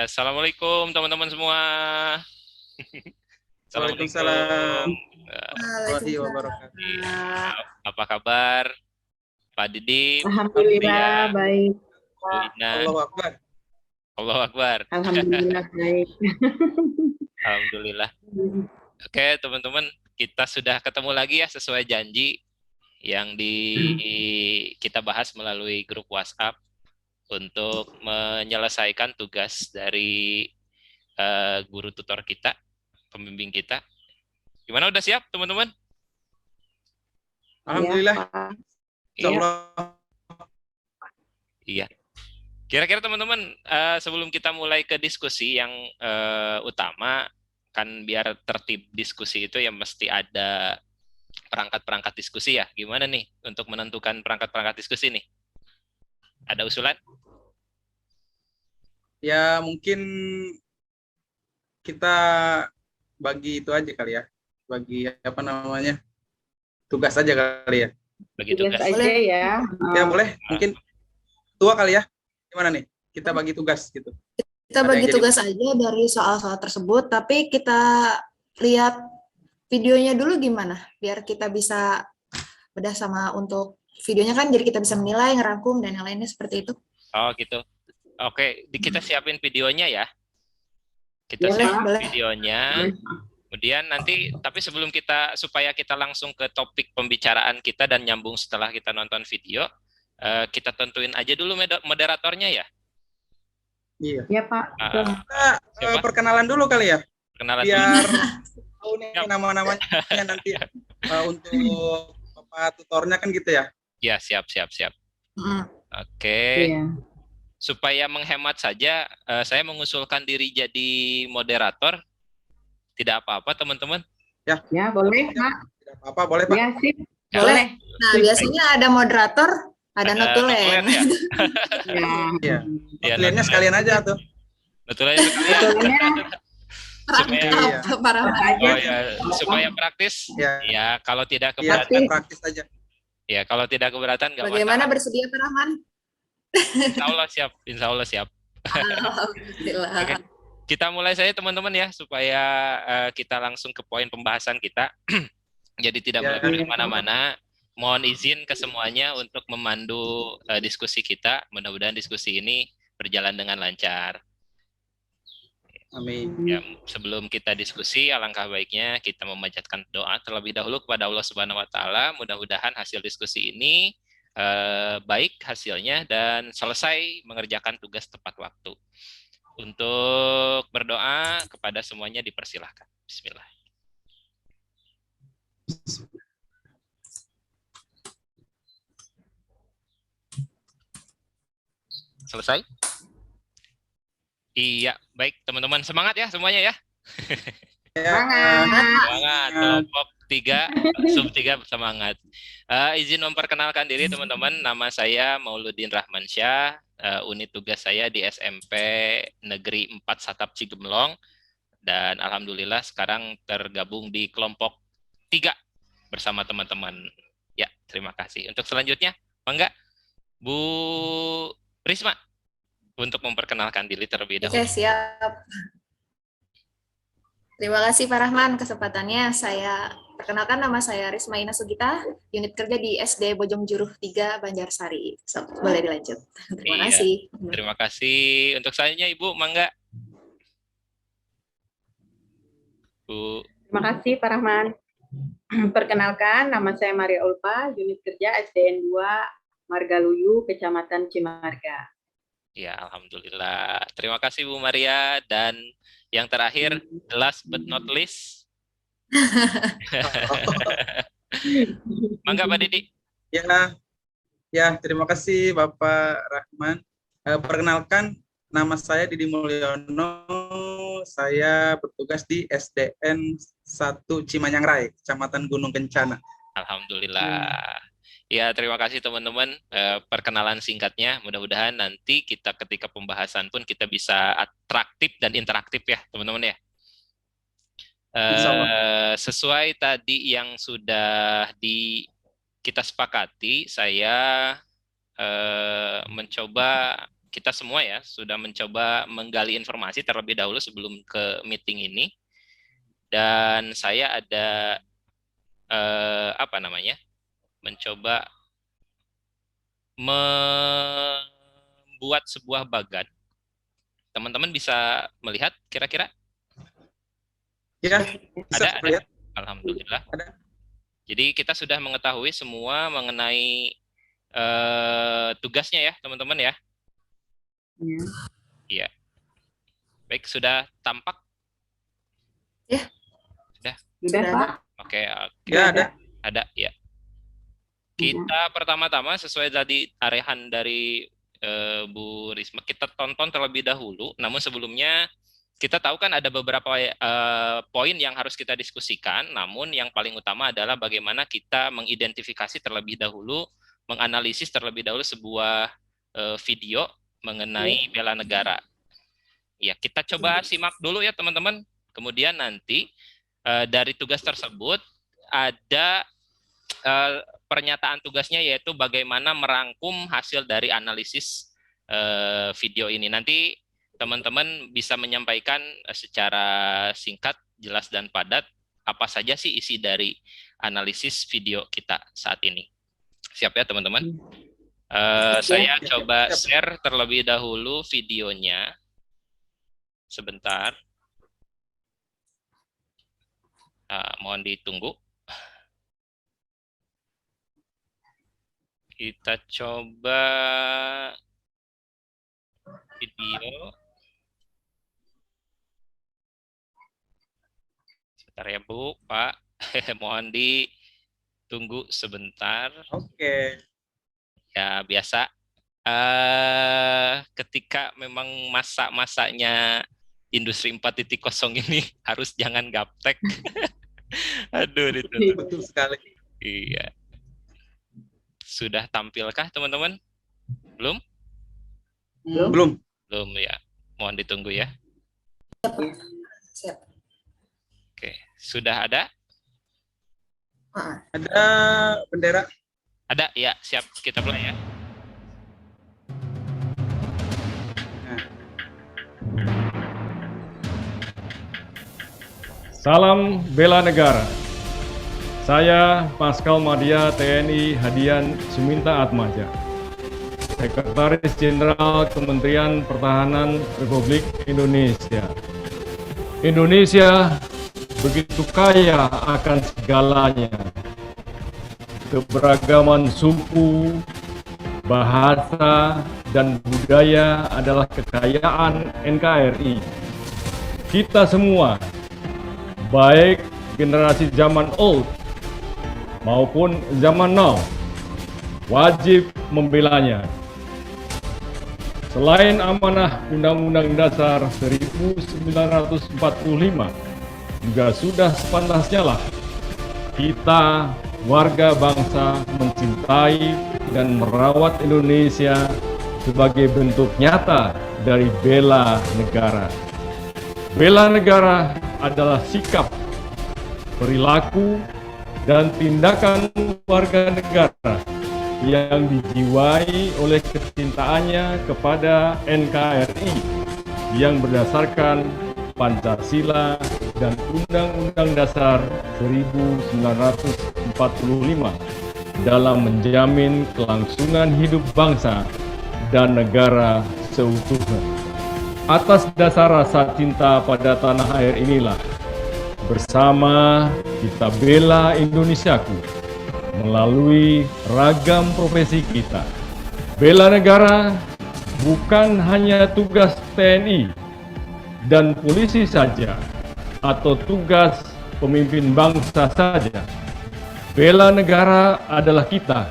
Ya, assalamualaikum teman-teman semua. Waalaikumsalam Assalamualaikum. warahmatullahi Waalaikumsalam. wabarakatuh. Iya, apa kabar? Pak Didi, Bu Alhamdulillah Maria, baik, Bu Pak. Ina. Allahu Akbar. Allahu Akbar. Alhamdulillah baik. Alhamdulillah. Oke, teman-teman, kita sudah ketemu lagi ya sesuai janji yang kita bahas melalui grup WhatsApp untuk menyelesaikan tugas dari guru tutor kita, pembimbing kita. Gimana, udah siap teman-teman? Alhamdulillah. Ya, Pak. Insyaallah. Iya. Kira-kira teman-teman, sebelum kita mulai ke diskusi yang utama, kan biar tertib diskusi itu ya mesti ada perangkat-perangkat diskusi ya. Gimana nih untuk menentukan perangkat-perangkat diskusi nih? Ada usulan? Ya mungkin kita bagi itu aja kali ya. Bagi apa namanya? Tugas aja kali ya. Bagi Tugas tugas. aja ya. Ya boleh. Mungkin tua kali ya. Gimana nih? Kita bagi tugas gitu. Kita Ada bagi yang jadi- tugas aja dari soal-soal tersebut, tapi kita lihat videonya dulu gimana, biar kita bisa bedah sama untuk videonya kan, jadi kita bisa menilai, ngerangkum, dan yang lainnya seperti itu. Oh gitu. Oke, kita siapin videonya ya. Kita Boleh, siapin boleh. videonya. Kemudian nanti, tapi sebelum supaya kita langsung ke topik pembicaraan kita dan nyambung setelah kita nonton video, kita tentuin aja dulu moderatornya ya. Iya. Ya, Pak. Betul. Kita Siapa? perkenalan dulu kali ya. Kenalan dulu. Biar tahu nih Siap. nama-namanya nanti untuk Bapak tutornya kan gitu ya. Ya, siap. Mm. Oke. Iya. Supaya menghemat saja, saya mengusulkan diri jadi moderator. Tidak apa-apa, teman-teman. Ya, boleh, Pak. Tidak apa-apa, boleh Pak. Ya, sip. Boleh. Nah, biasanya ada moderator, ada notulen. notulen ya. Ya. Iya. Ya, Notulennya sekalian aja tuh. Notulen sekalian. Betulnya Iya. Parah. aja. Oh ya, supaya praktis. Iya. Ya, kalau tidak Iya, keberatan, praktis aja. ya kalau tidak keberatan nggak Bagaimana masalah. bersedia, Pak Rahman? Insya Allah siap. Insya Allah siap. Alhamdulillah. Oke. Kita mulai saja teman-teman ya, supaya kita langsung ke poin pembahasan kita. Jadi tidak Ya. melebar kemana-mana. Mohon izin ke semuanya untuk memandu diskusi kita. Mudah-mudahan diskusi ini berjalan dengan lancar. Amin. Ya, sebelum kita diskusi, alangkah baiknya kita memanjatkan doa terlebih dahulu kepada Allah Subhanahu wa Ta'ala. Mudah-mudahan hasil diskusi ini baik hasilnya dan selesai mengerjakan tugas tepat waktu. Untuk berdoa kepada semuanya dipersilahkan. Bismillah. Selesai? Iya, baik teman-teman, semangat ya semuanya ya. Semangat. Semangat, kelompok 3, sub 3 semangat. Izin memperkenalkan diri teman-teman, nama saya Mauludin Rahmansyah, unit tugas saya di SMP Negeri 4 Satap Cigemlong, dan alhamdulillah sekarang tergabung di kelompok 3 bersama teman-teman. Ya, terima kasih. Untuk selanjutnya, mangga Bu Risma untuk memperkenalkan diri terlebih dahulu. Oke, siap. Terima kasih Pak Rahman kesempatannya. Saya perkenalkan, nama saya Risma Ina Sugita, unit kerja di SD Bojong Juruh 3 Banjarsari. So, boleh dilanjut. Terima Iya. kasih. Terima kasih. Untuk selanjutnya Ibu, mangga. Bu. Terima kasih, Pak Rahman. Perkenalkan, nama saya Maria Ulfa, unit kerja SDN 2 Margaluyu, Kecamatan Cimarga. Ya, alhamdulillah. Terima kasih Bu Maria, dan yang terakhir, last but not least. Mangga Pak Didi. Ya, terima kasih Bapak Rahman. Perkenalkan, nama saya Didi Mulyono. Saya bertugas di SDN 1 Cimanyangrai, Kecamatan Gunung Kencana. Alhamdulillah. Ya, terima kasih teman-teman. Perkenalan singkatnya, mudah-mudahan nanti kita ketika pembahasan pun kita bisa atraktif dan interaktif ya, teman-teman ya. Sesuai tadi yang sudah kita sepakati, saya mencoba kita semua ya sudah mencoba menggali informasi terlebih dahulu sebelum ke meeting ini. Dan saya ada mencoba membuat sebuah bagan. Teman-teman bisa melihat kira-kira? Ya, Ada. lihat. Alhamdulillah. Ada. Jadi kita sudah mengetahui semua mengenai tugasnya ya, teman-teman ya. Iya. Baik, sudah tampak? Sudah, Sudah. Pak. Oke. Ya, ada. Ada, ya. Kita pertama-tama sesuai tadi arahan dari Bu Risma, kita tonton terlebih dahulu. Namun sebelumnya kita tahu kan ada beberapa poin yang harus kita diskusikan. Namun yang paling utama adalah bagaimana kita mengidentifikasi terlebih dahulu, menganalisis terlebih dahulu sebuah video mengenai bela negara. Ya, kita coba simak dulu ya teman-teman. Kemudian nanti dari tugas tersebut ada pernyataan tugasnya, yaitu bagaimana merangkum hasil dari analisis video ini. Nanti teman-teman bisa menyampaikan secara singkat, jelas, dan padat apa saja sih isi dari analisis video kita saat ini. Siap ya teman-teman? Saya coba share terlebih dahulu videonya. Sebentar. Mohon ditunggu. Kita coba video. Sebentar ya Bu, Pak. Mohon ditunggu sebentar. Oke. Ya, biasa. Ketika memang masa-masanya industri 4.0 ini harus jangan gaptek. Aduh, itu. Betul sekali. Iya. Sudah tampilkah teman-teman? Belum? Belum. Belum ya. Mohon ditunggu ya. Siap. Oke, sudah ada? Ada bendera. Ada, ya, siap. Kita mulai ya. Salam bela negara. Saya Pascal Madia TNI Hadian Suminta Atmaja, Sekretaris Jenderal Kementerian Pertahanan Republik Indonesia. Indonesia begitu kaya akan segalanya. Keberagaman suku, bahasa, dan budaya adalah kekayaan NKRI. Kita semua, baik generasi zaman old maupun zaman now, wajib membelanya. Selain amanah Undang-Undang Dasar 1945, juga sudah sepantasnya lah kita warga bangsa mencintai dan merawat Indonesia sebagai bentuk nyata dari bela negara. Bela negara adalah sikap, perilaku, dan tindakan warga negara yang dijiwai oleh kecintaannya kepada NKRI yang berdasarkan Pancasila dan Undang-Undang Dasar 1945 dalam menjamin kelangsungan hidup bangsa dan negara seutuhnya. Atas dasar rasa cinta pada tanah air inilah, bersama kita bela Indonesiaku melalui ragam profesi kita. Bela negara bukan hanya tugas TNI dan polisi saja, atau tugas pemimpin bangsa saja. Bela negara adalah kita.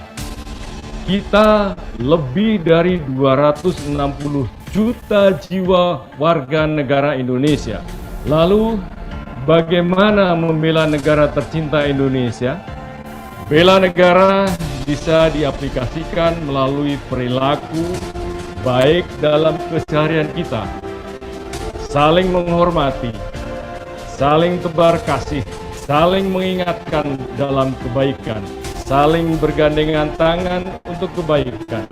Kita lebih dari 260 juta jiwa warga negara Indonesia. Lalu, bagaimana membela negara tercinta Indonesia? Bela negara bisa diaplikasikan melalui perilaku baik dalam keseharian kita, saling menghormati, saling tebar kasih, saling mengingatkan dalam kebaikan, saling bergandengan tangan untuk kebaikan.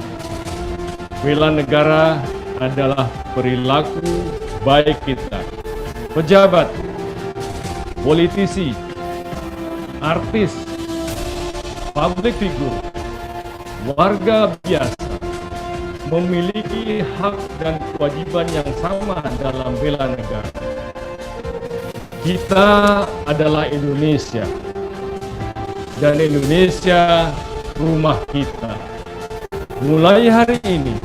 Bela negara adalah perilaku baik kita. Pejabat, politisi, artis, public figure, warga biasa memiliki hak dan kewajiban yang sama dalam bela negara. Kita adalah Indonesia, dan Indonesia rumah kita. Mulai hari ini,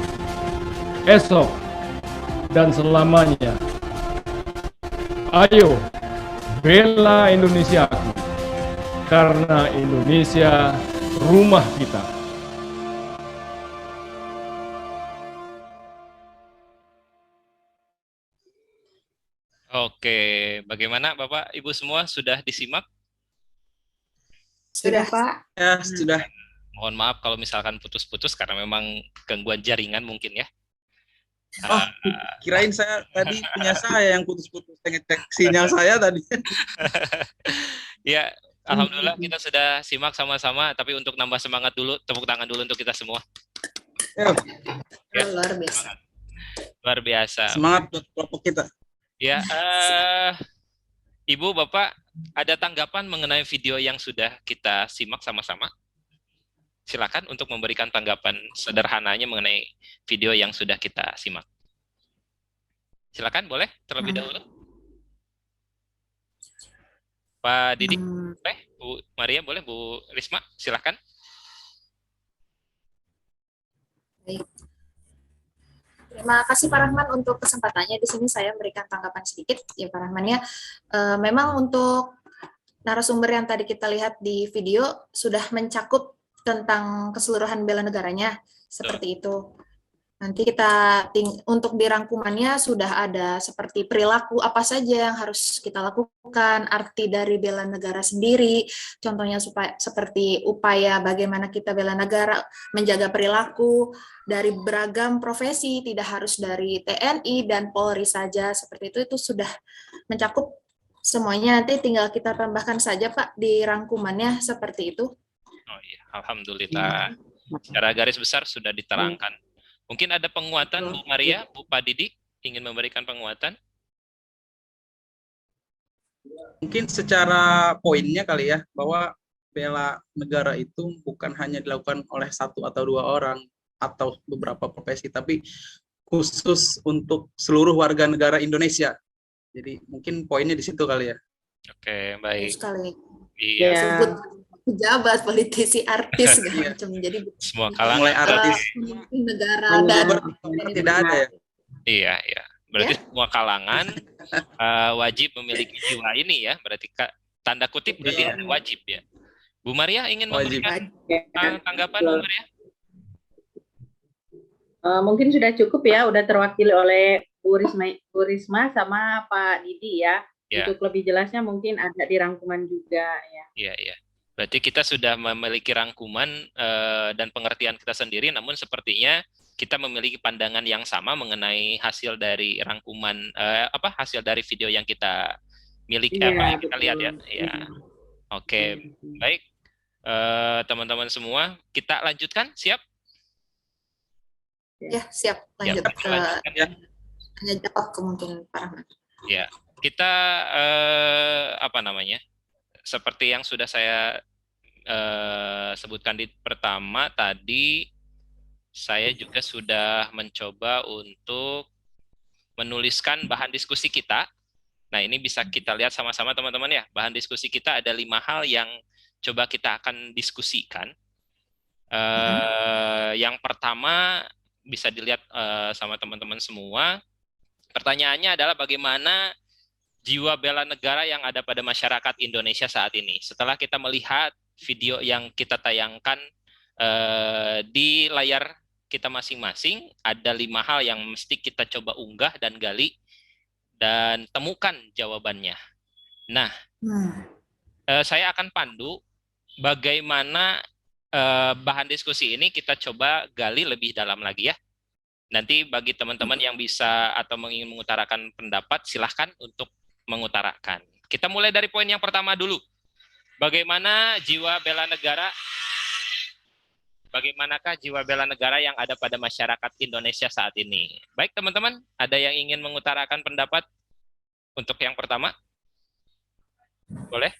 esok, dan selamanya, ayo bela Indonesiaku, karena Indonesia rumah kita. Oke, bagaimana Bapak Ibu semua sudah disimak? Sudah, Pak? Ya, sudah. Mohon maaf kalau misalkan putus-putus karena memang gangguan jaringan mungkin ya. Oh, kirain saya tadi punya saya yang putus-putus, ngecek sinyal saya tadi. Ya, alhamdulillah kita sudah simak sama-sama, tapi untuk nambah semangat dulu, tepuk tangan dulu untuk kita semua. Ya, Luar biasa. Luar biasa. semangat buat kelompok kita. Ya, Ibu, Bapak, ada tanggapan mengenai video yang sudah kita simak sama-sama? Silakan untuk memberikan tanggapan sederhananya mengenai video yang sudah kita simak. Silakan, boleh terlebih dahulu. Pak Didi, boleh? Bu Maria, boleh? Bu Risma, silakan. Baik. Terima kasih Pak Rahman untuk kesempatannya. Di sini saya memberikan tanggapan sedikit ya Pak Rahman ya. Memang untuk narasumber yang tadi kita lihat di video sudah mencakup tentang keseluruhan bela negaranya seperti itu. Nanti kita untuk di rangkumannya sudah ada seperti perilaku apa saja yang harus kita lakukan, arti dari bela negara sendiri, contohnya seperti upaya bagaimana kita bela negara, menjaga perilaku dari beragam profesi, tidak harus dari TNI dan Polri saja, seperti itu sudah mencakup semuanya. Nanti tinggal kita tambahkan saja Pak di rangkumannya seperti itu. Oh iya, alhamdulillah. Secara garis besar sudah diterangkan. Mungkin ada penguatan, Bu Maria, Bu Pak Didi, ingin memberikan penguatan? Mungkin secara poinnya kali ya, bahwa bela negara itu bukan hanya dilakukan oleh satu atau dua orang atau beberapa profesi, tapi khusus untuk seluruh warga negara Indonesia. Jadi mungkin poinnya di situ kali ya. Oke, baik. Sekali. Iya. Sebut pejabat, politisi, artis segala macam. Jadi semua kalangan. Mulai artis negara dan tidak ada ya. Iya, iya. Berarti semua kalangan wajib memiliki jiwa ini ya. Berarti tanda kutip berarti ada wajib ya. Bu Maria ingin memberikan tanggapan, Bu Maria? Mungkin sudah cukup ya, udah terwakili oleh Bu Risma sama Pak Didi ya. Untuk lebih jelasnya mungkin ada di rangkuman juga ya. Iya, iya. Berarti kita sudah memiliki rangkuman dan pengertian kita sendiri, namun sepertinya kita memiliki pandangan yang sama mengenai hasil dari rangkuman hasil dari video yang kita miliki, yang kita lihat ya. Ya. Oke, baik. Teman-teman semua, kita lanjutkan, siap? Ya, siap. Lanjut ke hanya jawab kemungkinan Pak Rahman. Ya, kita seperti yang sudah saya sebutkan di pertama tadi, saya juga sudah mencoba untuk menuliskan bahan diskusi kita. Nah, ini bisa kita lihat sama-sama teman-teman ya. Bahan diskusi kita ada 5 hal yang coba kita akan diskusikan. Yang pertama bisa dilihat sama teman-teman semua. Pertanyaannya adalah bagaimana jiwa bela negara yang ada pada masyarakat Indonesia saat ini. Setelah kita melihat video yang kita tayangkan di layar kita masing-masing, ada 5 hal yang mesti kita coba unggah dan gali dan temukan jawabannya. Nah, saya akan pandu bagaimana bahan diskusi ini kita coba gali lebih dalam lagi ya. Nanti bagi teman-teman yang bisa atau ingin mengutarakan pendapat, silahkan untuk mengutarakan. Kita mulai dari poin yang pertama dulu. Bagaimana jiwa bela negara bagaimanakah jiwa bela negara yang ada pada masyarakat Indonesia saat ini? Baik teman-teman, ada yang ingin mengutarakan pendapat untuk yang pertama? Boleh?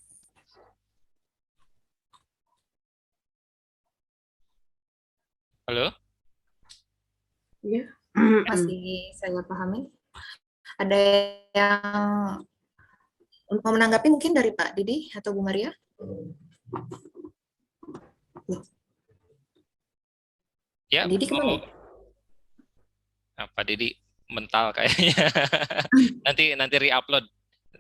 Halo? Iya. Masih saya pahami. Ada yang mau menanggapi mungkin dari Pak Didi atau Bu Maria? Ya, Didi kemana? Pak Didi mental kayaknya. nanti re-upload.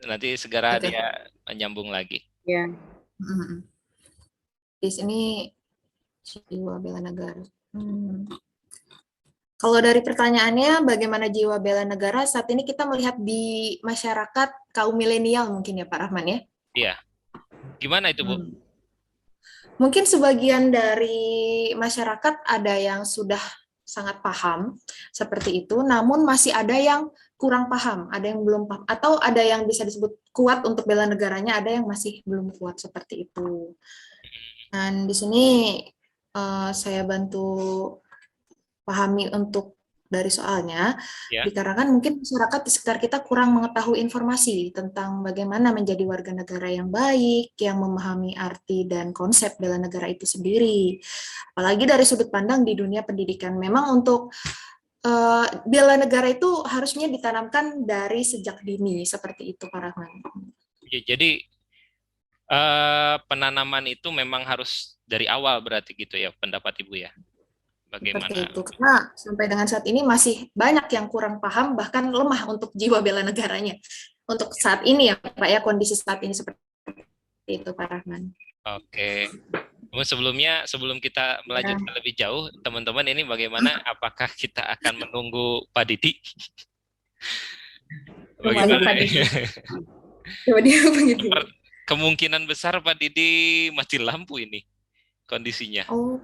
Nanti segera Oke. dia menyambung lagi. Ya. Di sini jiwa bela negara. Kalau dari pertanyaannya, bagaimana jiwa bela negara saat ini kita melihat di masyarakat kaum milenial mungkin ya Pak Rahman ya? Iya. Gimana itu Bu? Mungkin sebagian dari masyarakat ada yang sudah sangat paham seperti itu, namun masih ada yang kurang paham, ada yang belum paham, atau ada yang bisa disebut kuat untuk bela negaranya, ada yang masih belum kuat seperti itu. Dan di sini saya bantu pahami untuk dari soalnya, dikarenakan mungkin masyarakat di sekitar kita kurang mengetahui informasi tentang bagaimana menjadi warga negara yang baik, yang memahami arti dan konsep bela negara itu sendiri. Apalagi dari sudut pandang di dunia pendidikan. Memang untuk bela negara itu harusnya ditanamkan dari sejak dini, seperti itu Pak Rahman. Jadi penanaman itu memang harus dari awal berarti gitu ya pendapat Ibu ya? Bagaimana? Seperti itu, karena sampai dengan saat ini masih banyak yang kurang paham, bahkan lemah untuk jiwa bela negaranya. Untuk saat ini ya Pak ya, kondisi saat ini seperti itu Pak Rahman. Oke. Sebelum kita melanjutkan lebih jauh, teman-teman ini bagaimana? Apakah kita akan menunggu Pak Didi? Bagaimana? Coba dia begitu. Kemungkinan besar Pak Didi mati lampu ini kondisinya. Oh.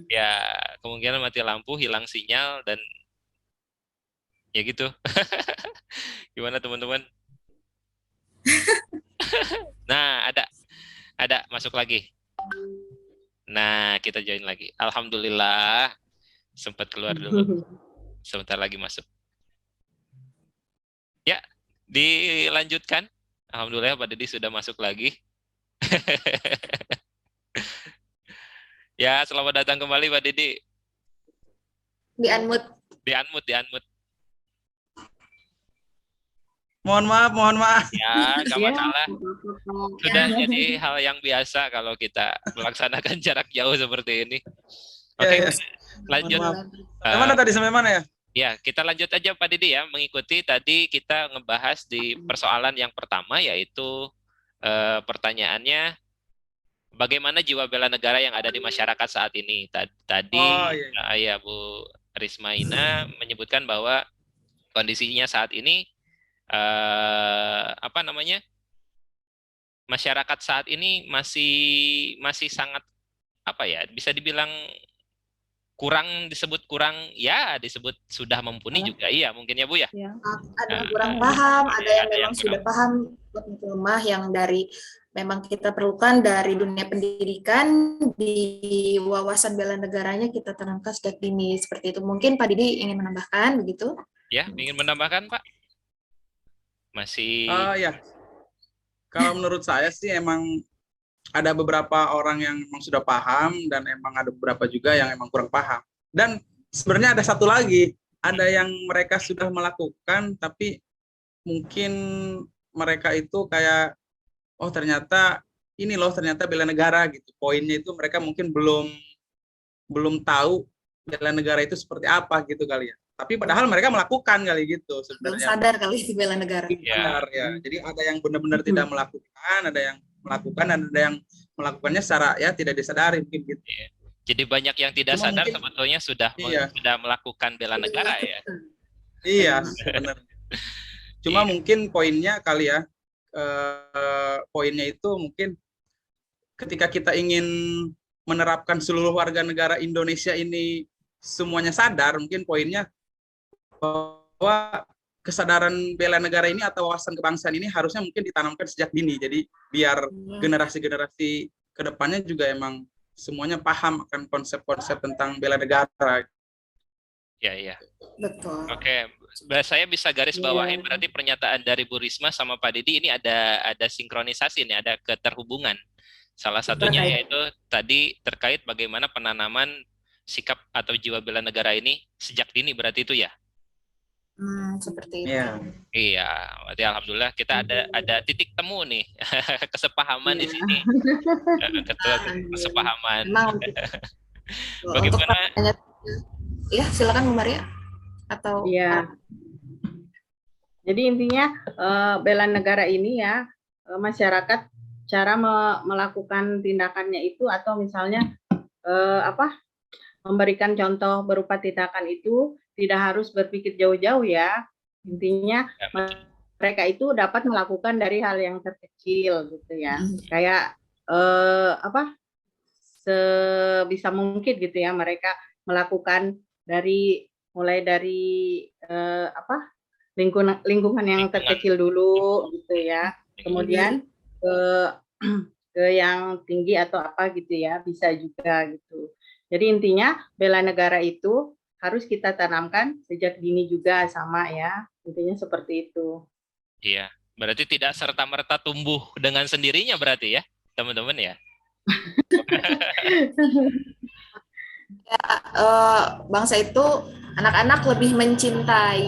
Ya, kemungkinan mati lampu, hilang sinyal, dan ya gitu. Gimana teman-teman? Nah, ada masuk lagi. Nah, kita join lagi. Alhamdulillah, sempat keluar dulu. Sebentar lagi masuk. Ya, dilanjutkan. Alhamdulillah Pak Didi sudah masuk lagi. Ya, selamat datang kembali Pak Didi. Di-unmute. Di-unmute. Mohon maaf. Ya, nggak masalah. Sudah jadi hal yang biasa kalau kita melaksanakan jarak jauh seperti ini. Oke, lanjut. Sampai mana ya? Ya, kita lanjut aja Pak Didi ya, mengikuti tadi kita ngebahas di persoalan yang pertama, yaitu pertanyaannya, bagaimana jiwa bela negara yang ada di masyarakat saat ini? Tadi ya Bu Rismaina menyebutkan bahwa kondisinya saat ini masyarakat saat ini masih sangat bisa dibilang disebut kurang, ya disebut sudah mumpuni juga, iya mungkin ya Bu ya. Ada yang kurang paham, ada yang memang sudah paham, lemah yang dari memang kita perlukan dari dunia pendidikan, di wawasan bela negaranya kita tanamkan sejak dini, seperti itu. Mungkin Pak Didi ingin menambahkan begitu? Ya, ingin menambahkan Pak? Masih? Ya. Kalau menurut saya sih emang ada beberapa orang yang memang sudah paham dan emang ada beberapa juga yang emang kurang paham. Dan sebenarnya ada satu lagi, ada yang mereka sudah melakukan tapi mungkin mereka itu kayak ternyata bela negara gitu. Poinnya itu mereka mungkin belum tahu bela negara itu seperti apa gitu kali ya. Tapi padahal mereka melakukan kali gitu sebenarnya. Belum sadar kali itu bela negara. Benar ya. Jadi ada yang benar-benar tidak melakukan, ada yang melakukan, dan ada yang melakukannya secara tidak disadari mungkin gitu. Jadi banyak yang tidak sadar mungkin, sebetulnya sudah melakukan bela negara ya. Iya, benar. Cuma mungkin poinnya kali ya, poinnya itu mungkin ketika kita ingin menerapkan seluruh warga negara Indonesia ini semuanya sadar, mungkin poinnya bahwa kesadaran bela negara ini atau wawasan kebangsaan ini harusnya mungkin ditanamkan sejak dini. Jadi biar generasi-generasi kedepannya juga emang semuanya paham akan konsep-konsep tentang bela negara. Ya. Betul. Oke, saya bisa garis bawahi berarti pernyataan dari Bu Risma sama Pak Didi ini ada sinkronisasi nih, ada keterhubungan. Salah satunya yaitu tadi terkait bagaimana penanaman sikap atau jiwa bela negara ini sejak dini, berarti itu ya? Seperti itu. Iya, berarti alhamdulillah kita ada titik temu nih, kesepahaman di sini. Kesepahaman. Bagaimana? Ya, silakan Bu Maria. Atau Iya. Jadi intinya bela negara ini ya, masyarakat cara melakukan tindakannya itu, atau misalnya memberikan contoh berupa tindakan itu tidak harus berpikir jauh-jauh ya. Intinya mereka itu dapat melakukan dari hal yang terkecil gitu ya. Kayak sebisa mungkin gitu ya, mereka melakukan mulai dari lingkungan yang terkecil dulu gitu ya. Kemudian ke yang tinggi atau apa gitu ya, bisa juga gitu. Jadi intinya bela negara itu harus kita tanamkan sejak dini juga, sama ya. Intinya seperti itu. Iya, berarti tidak serta-merta tumbuh dengan sendirinya berarti ya, teman-teman ya. Bangsa itu, anak-anak lebih mencintai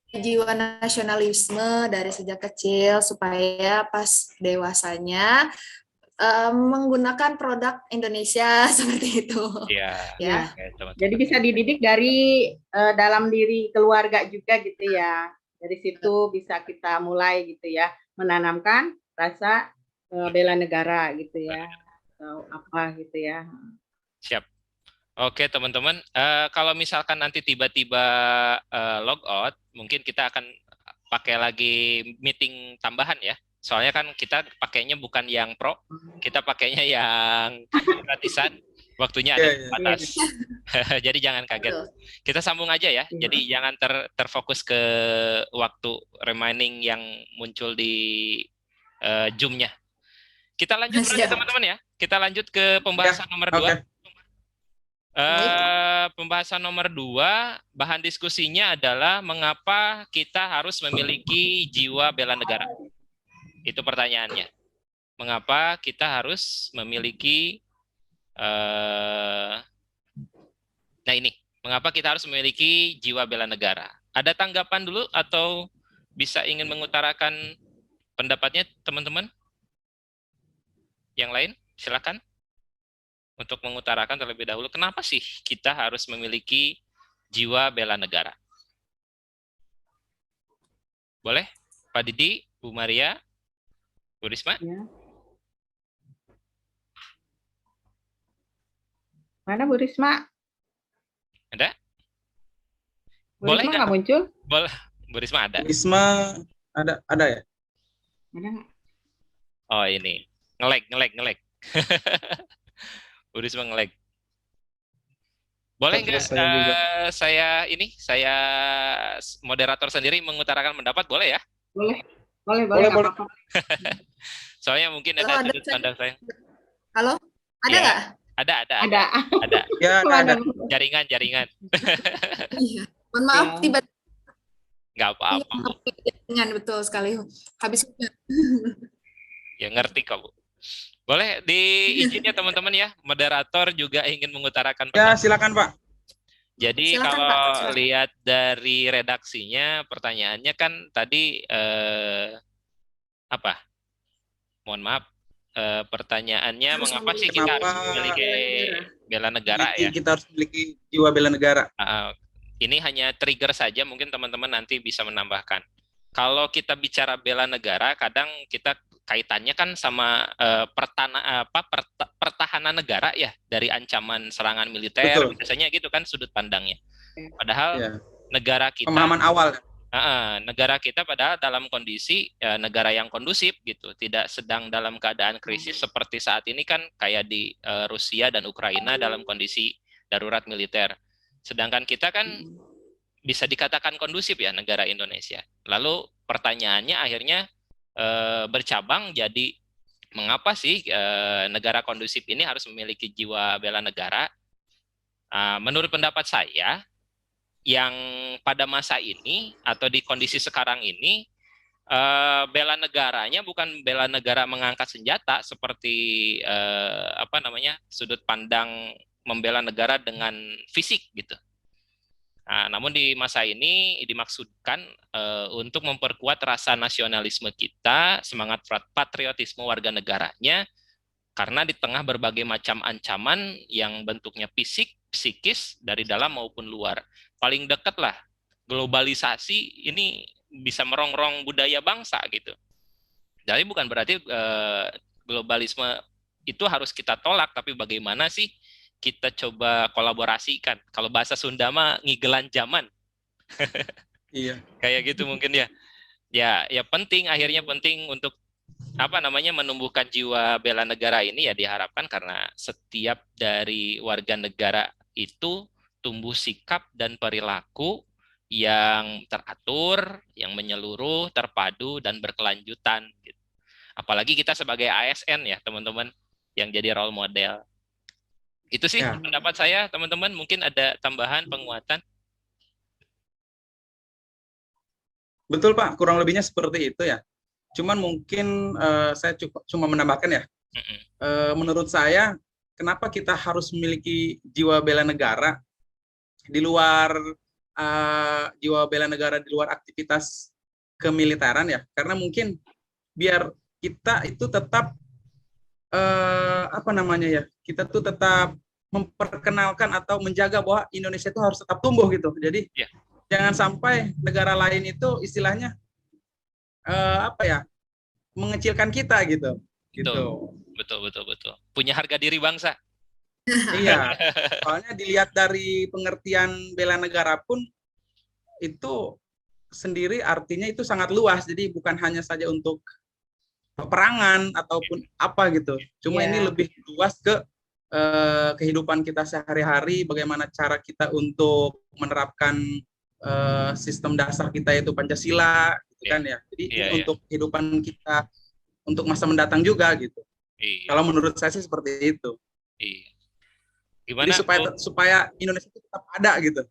jiwa nasionalisme dari sejak kecil supaya pas dewasanya menggunakan produk Indonesia seperti itu. Iya. Ya. Jadi bisa dididik dari dalam diri keluarga juga gitu ya. Dari situ bisa kita mulai gitu ya, menanamkan rasa bela negara gitu ya, atau apa gitu ya. Siap. Oke teman-teman, kalau misalkan nanti tiba-tiba log out, mungkin kita akan pakai lagi meeting tambahan ya. Soalnya kan kita pakainya bukan yang pro, kita pakainya yang gratisan, waktunya ada batas. Jadi jangan kaget. Kita sambung aja ya. Jadi jangan terfokus ke waktu remaining yang muncul di Zoom-nya. Kita lanjut ya teman-teman ya. Kita lanjut ke pembahasan nomor 2. Pembahasan nomor 2, bahan diskusinya adalah mengapa kita harus memiliki jiwa bela negara. Itu pertanyaannya. Mengapa kita harus memiliki mengapa kita harus memiliki jiwa bela negara? Ada tanggapan dulu atau bisa ingin mengutarakan pendapatnya teman-teman? Yang lain, silakan. Untuk mengutarakan terlebih dahulu, kenapa sih kita harus memiliki jiwa bela negara? Boleh? Pak Didi, Bu Maria, Bu Risma? Ya. Mana Bu Risma? Ada? Bu Risma nggak muncul? Boleh. Bu Risma ada. Bu Risma ada ya? Ada. Oh ini, ngelag. Bu Risma ngelag. Boleh nggak saya moderator sendiri mengutarakan pendapat, boleh ya? Boleh. Soalnya mungkin ada sudut pandang saya. Halo, ada nggak? Ada. Ya, ada. Jaringan. Iya. Mohon maaf, tiba-tiba. Nggak apa-apa. Jaringan, betul sekali. Habis. Ya ngerti kok, Bu. Boleh diizinnya teman-teman ya, moderator juga ingin mengutarakan pendapat. Ya, silakan Pak. Jadi silakan, kalau Pak. Lihat dari redaksinya, pertanyaannya kan tadi apa? Mohon maaf, pertanyaannya mengapa sih kita harus memiliki bela negara ya? Kita harus memiliki jiwa bela negara. Ini hanya trigger saja, mungkin teman-teman nanti bisa menambahkan. Kalau kita bicara bela negara, kadang kita kaitannya kan sama pertahanan negara ya, dari ancaman serangan militer. Betul. Biasanya gitu kan sudut pandangnya. Padahal negara kita pemahaman awal. Negara kita padahal dalam kondisi negara yang kondusif gitu, tidak sedang dalam keadaan krisis seperti saat ini kan, kayak di Rusia dan Ukraina dalam kondisi darurat militer. Sedangkan kita kan bisa dikatakan kondusif ya, negara Indonesia. Lalu pertanyaannya akhirnya bercabang jadi mengapa sih negara kondusif ini harus memiliki jiwa bela negara? Menurut pendapat saya, yang pada masa ini atau di kondisi sekarang ini, bela negaranya bukan bela negara mengangkat senjata seperti sudut pandang membela negara dengan fisik gitu. Namun di masa ini dimaksudkan untuk memperkuat rasa nasionalisme kita, semangat patriotisme warga negaranya, karena di tengah berbagai macam ancaman yang bentuknya fisik, psikis, dari dalam maupun luar. Paling dekat lah, globalisasi ini bisa merongrong budaya bangsa gitu. Jadi bukan berarti globalisme itu harus kita tolak, tapi bagaimana sih kita coba kolaborasikan. Kalau bahasa Sunda mah ngigelan zaman. Iya. Kayak gitu mungkin ya. Ya akhirnya penting untuk menumbuhkan jiwa bela negara ini ya diharapkan karena setiap dari warga negara itu tumbuh sikap dan perilaku yang teratur, yang menyeluruh, terpadu dan berkelanjutan gitu. Apalagi kita sebagai ASN ya, teman-teman, yang jadi role model. Itu sih pendapat saya, teman-teman. Mungkin ada tambahan penguatan. Betul Pak, kurang lebihnya seperti itu ya. Cuman mungkin saya cuma menambahkan ya. Menurut saya, kenapa kita harus memiliki jiwa bela negara di luar jiwa bela negara di luar aktivitas kemiliteran ya? Karena mungkin biar kita itu tetap kita tuh tetap memperkenalkan atau menjaga bahwa Indonesia itu harus tetap tumbuh gitu. Jadi jangan sampai negara lain itu istilahnya mengecilkan kita gitu. Betul. Punya harga diri bangsa. Iya. Soalnya dilihat dari pengertian bela negara pun itu sendiri artinya itu sangat luas. Jadi bukan hanya saja untuk peperangan ataupun apa gitu. Cuma ini lebih luas ke kehidupan kita sehari-hari, bagaimana cara kita untuk menerapkan sistem dasar kita yaitu Pancasila gitu kan ya. Jadi untuk kehidupan kita untuk masa mendatang juga gitu. Kalau menurut saya sih seperti itu. Gimana? Jadi supaya Indonesia itu tetap ada gitu.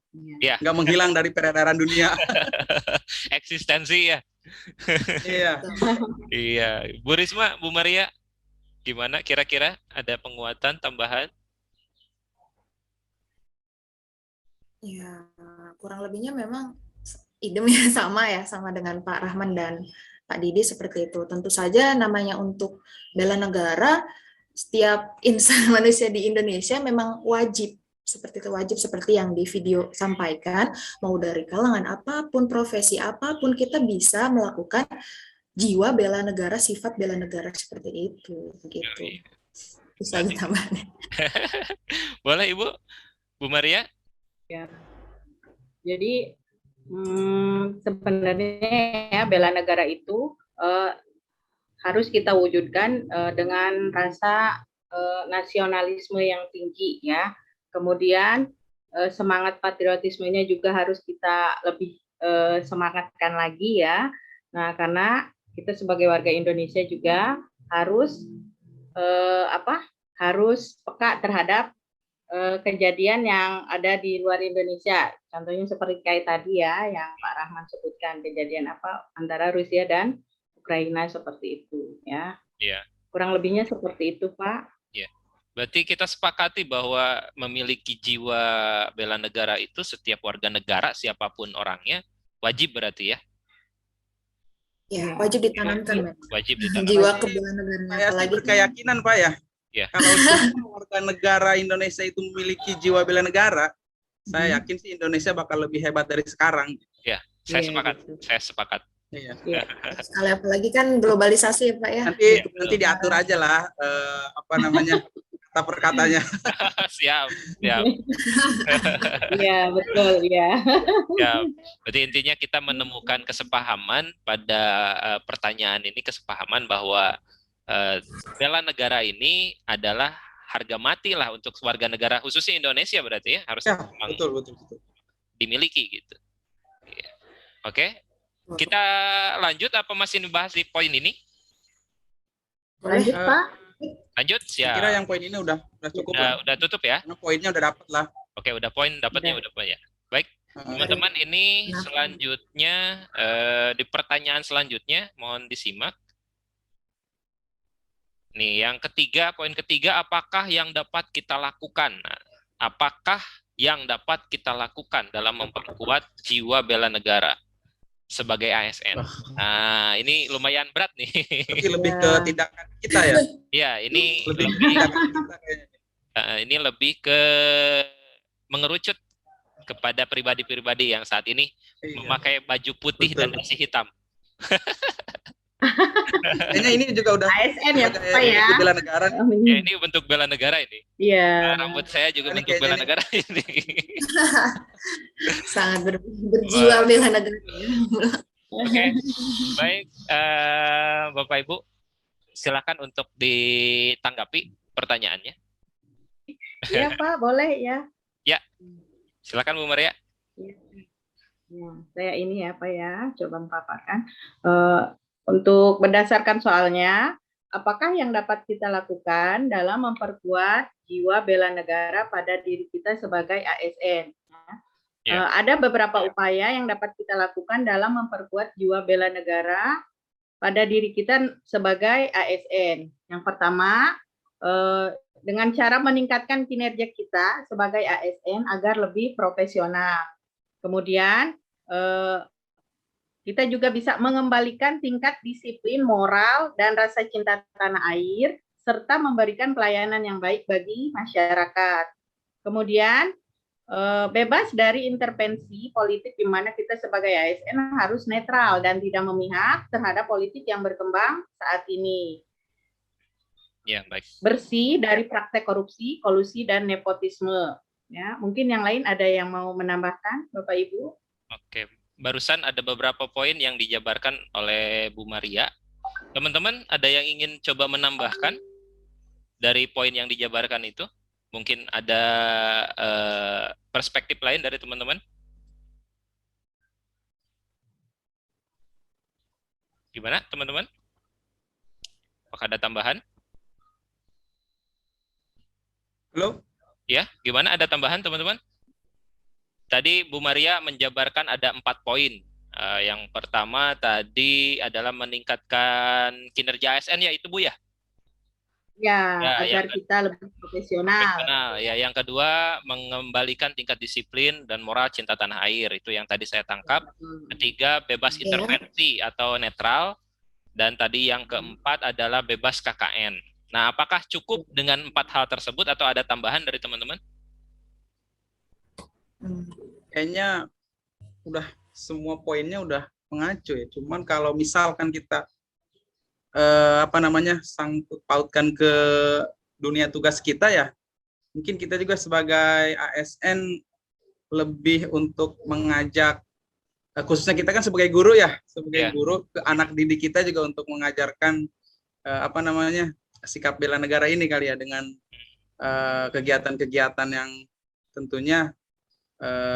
Nggak menghilang dari peredaran dunia. Eksistensi ya. Iya. Bu Risma, Bu Maria, gimana kira-kira ada penguatan tambahan? Ya, kurang lebihnya memang idemnya sama dengan Pak Rahman dan Pak Didi seperti itu. Tentu saja namanya untuk bela negara, setiap insan manusia di Indonesia memang wajib seperti yang di video sampaikan, mau dari kalangan apapun, profesi apapun, kita bisa melakukan jiwa bela negara, sifat bela negara seperti itu, begitu. Bisa ditambahkan. Boleh Ibu, Bu Maria? Ya. Jadi sebenarnya ya bela negara itu harus kita wujudkan dengan rasa nasionalisme yang tinggi ya. Kemudian semangat patriotismenya juga harus kita lebih semangatkan lagi ya. Nah, karena kita sebagai warga Indonesia juga harus harus peka terhadap kejadian yang ada di luar Indonesia. Contohnya seperti kayak tadi ya, yang Pak Rahman sebutkan, kejadian antara Rusia dan Ukraina seperti itu ya. Kurang lebihnya seperti itu, Pak. Berarti kita sepakati bahwa memiliki jiwa bela negara itu setiap warga negara siapapun orangnya wajib berarti ya. Ya, wajib ditanamkan. Wajib ditanamkan. Jiwa kebenegaraan. Saya berkeyakinan Pak ya. Kalau semua warga negara Indonesia itu memiliki jiwa bela negara, saya yakin sih Indonesia bakal lebih hebat dari sekarang. Ya, saya sepakat. Iya. Sekali apalagi kan globalisasi ya Pak ya. Nanti diatur aja lah kata perkatanya. Siap. Iya, betul ya. Berarti intinya kita menemukan kesepahaman pada pertanyaan ini, kesepahaman bahwa bela negara ini adalah harga mati lah untuk warga negara khususnya Indonesia berarti ya harus betul dimiliki gitu. Oke. Kita lanjut apa masih dibahas di poin ini? Lanjut, Eh, Pak. Lanjut, Saya siap. kira yang poin ini udah cukup lah. Udah tutup ya? Karena poinnya udah dapet lah. Oke, udah poin dapatnya Udah. udah poin ya. Baik, teman-teman, ini Nah. selanjutnya di pertanyaan selanjutnya mohon disimak. Nih, yang ketiga, poin ketiga, apakah yang dapat kita lakukan? Nah, apakah yang dapat kita lakukan dalam memperkuat jiwa bela negara sebagai ASN? Nah, ini lumayan berat nih. Tapi lebih Ya. ke tindakan kita ya. Ya, ini Lebih ke lebih tindakan kita kayaknya. ini lebih ke mengerucut kepada pribadi-pribadi yang saat ini Iya. memakai baju putih dan Betul. dasi hitam. Kayaknya ini juga udah ASN ya, sebagai Pak ya. bentuk bela negara. Ya, ini bentuk bela negara ini. Iya. Rambut saya juga Ini bentuk bela kayaknya negara ini. Sangat berjiwa bela negara. Oke, baik, Bapak Ibu, silakan untuk ditanggapi pertanyaannya. Iya, Pak, boleh ya. Silakan Bu Maria. Ya, saya ini ya, Pak ya, coba memaparkan. Untuk berdasarkan soalnya, apakah yang dapat kita lakukan dalam memperkuat jiwa bela negara pada diri kita sebagai ASN? Ya. Ada beberapa upaya yang dapat kita lakukan dalam memperkuat jiwa bela negara pada diri kita sebagai ASN. Yang pertama, dengan cara meningkatkan kinerja kita sebagai ASN agar lebih profesional. Kemudian, kita juga bisa mengembalikan tingkat disiplin moral dan rasa cinta tanah air, serta memberikan pelayanan yang baik bagi masyarakat. Kemudian, bebas dari intervensi politik di mana kita sebagai ASN harus netral dan tidak memihak terhadap politik yang berkembang saat ini. Ya, baik. Bersih dari praktek korupsi, kolusi, dan nepotisme. Ya, mungkin yang lain ada yang mau menambahkan, Bapak Ibu? Oke, barusan ada beberapa poin yang dijabarkan oleh Bu Maria. Teman-teman, ada yang ingin coba menambahkan dari poin yang dijabarkan itu? Mungkin ada perspektif lain dari teman-teman? Gimana, teman-teman? Apakah ada tambahan? Halo? Ya, gimana? Ada tambahan, teman-teman? Tadi Bu Maria menjabarkan ada 4 poin. Yang pertama tadi adalah meningkatkan kinerja ASN, ya itu Bu ya? Ya, Ya, agar kita lebih profesional. Nah, ya, yang kedua mengembalikan tingkat disiplin dan moral cinta tanah air. Itu yang tadi saya tangkap. Ketiga, bebas intervensi atau netral. Dan tadi yang keempat adalah bebas KKN. Nah, apakah cukup dengan 4 hal tersebut atau ada tambahan dari teman-teman? Kayaknya udah semua poinnya udah mengacu ya. Cuman kalau misalkan kita sangkut pautkan ke dunia tugas kita ya, mungkin kita juga sebagai ASN lebih untuk mengajak, khususnya kita kan sebagai guru ya, sebagai guru ke anak didik kita juga untuk mengajarkan sikap bela negara ini kali ya, dengan kegiatan-kegiatan yang tentunya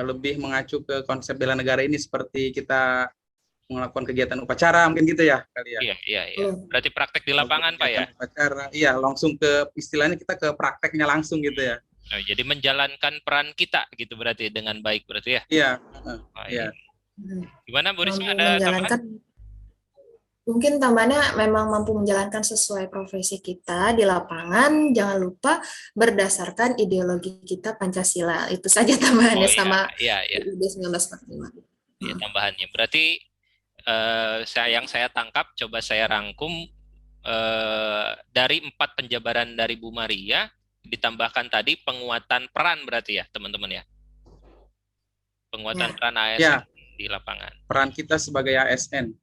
lebih mengacu ke konsep bela negara ini, seperti kita melakukan kegiatan upacara mungkin gitu ya kali ya. Iya. Berarti praktek di lapangan Pak ya? Upacara, iya, langsung ke istilahnya kita ke prakteknya langsung gitu ya. Nah, jadi menjalankan peran kita gitu berarti dengan baik berarti ya? Iya. Iya. Gimana Bu Risma, ada menjalankan tambahan? Mungkin tambahannya memang mampu menjalankan sesuai profesi kita di lapangan, jangan lupa berdasarkan ideologi kita Pancasila. Itu saja tambahannya sama UUD 1945. Ya, tambahannya. Berarti yang saya tangkap, coba saya rangkum dari 4 penjabaran dari Bu Maria, ditambahkan tadi penguatan peran berarti ya teman-teman ya? Penguatan peran ASN di lapangan. Peran kita sebagai ASN.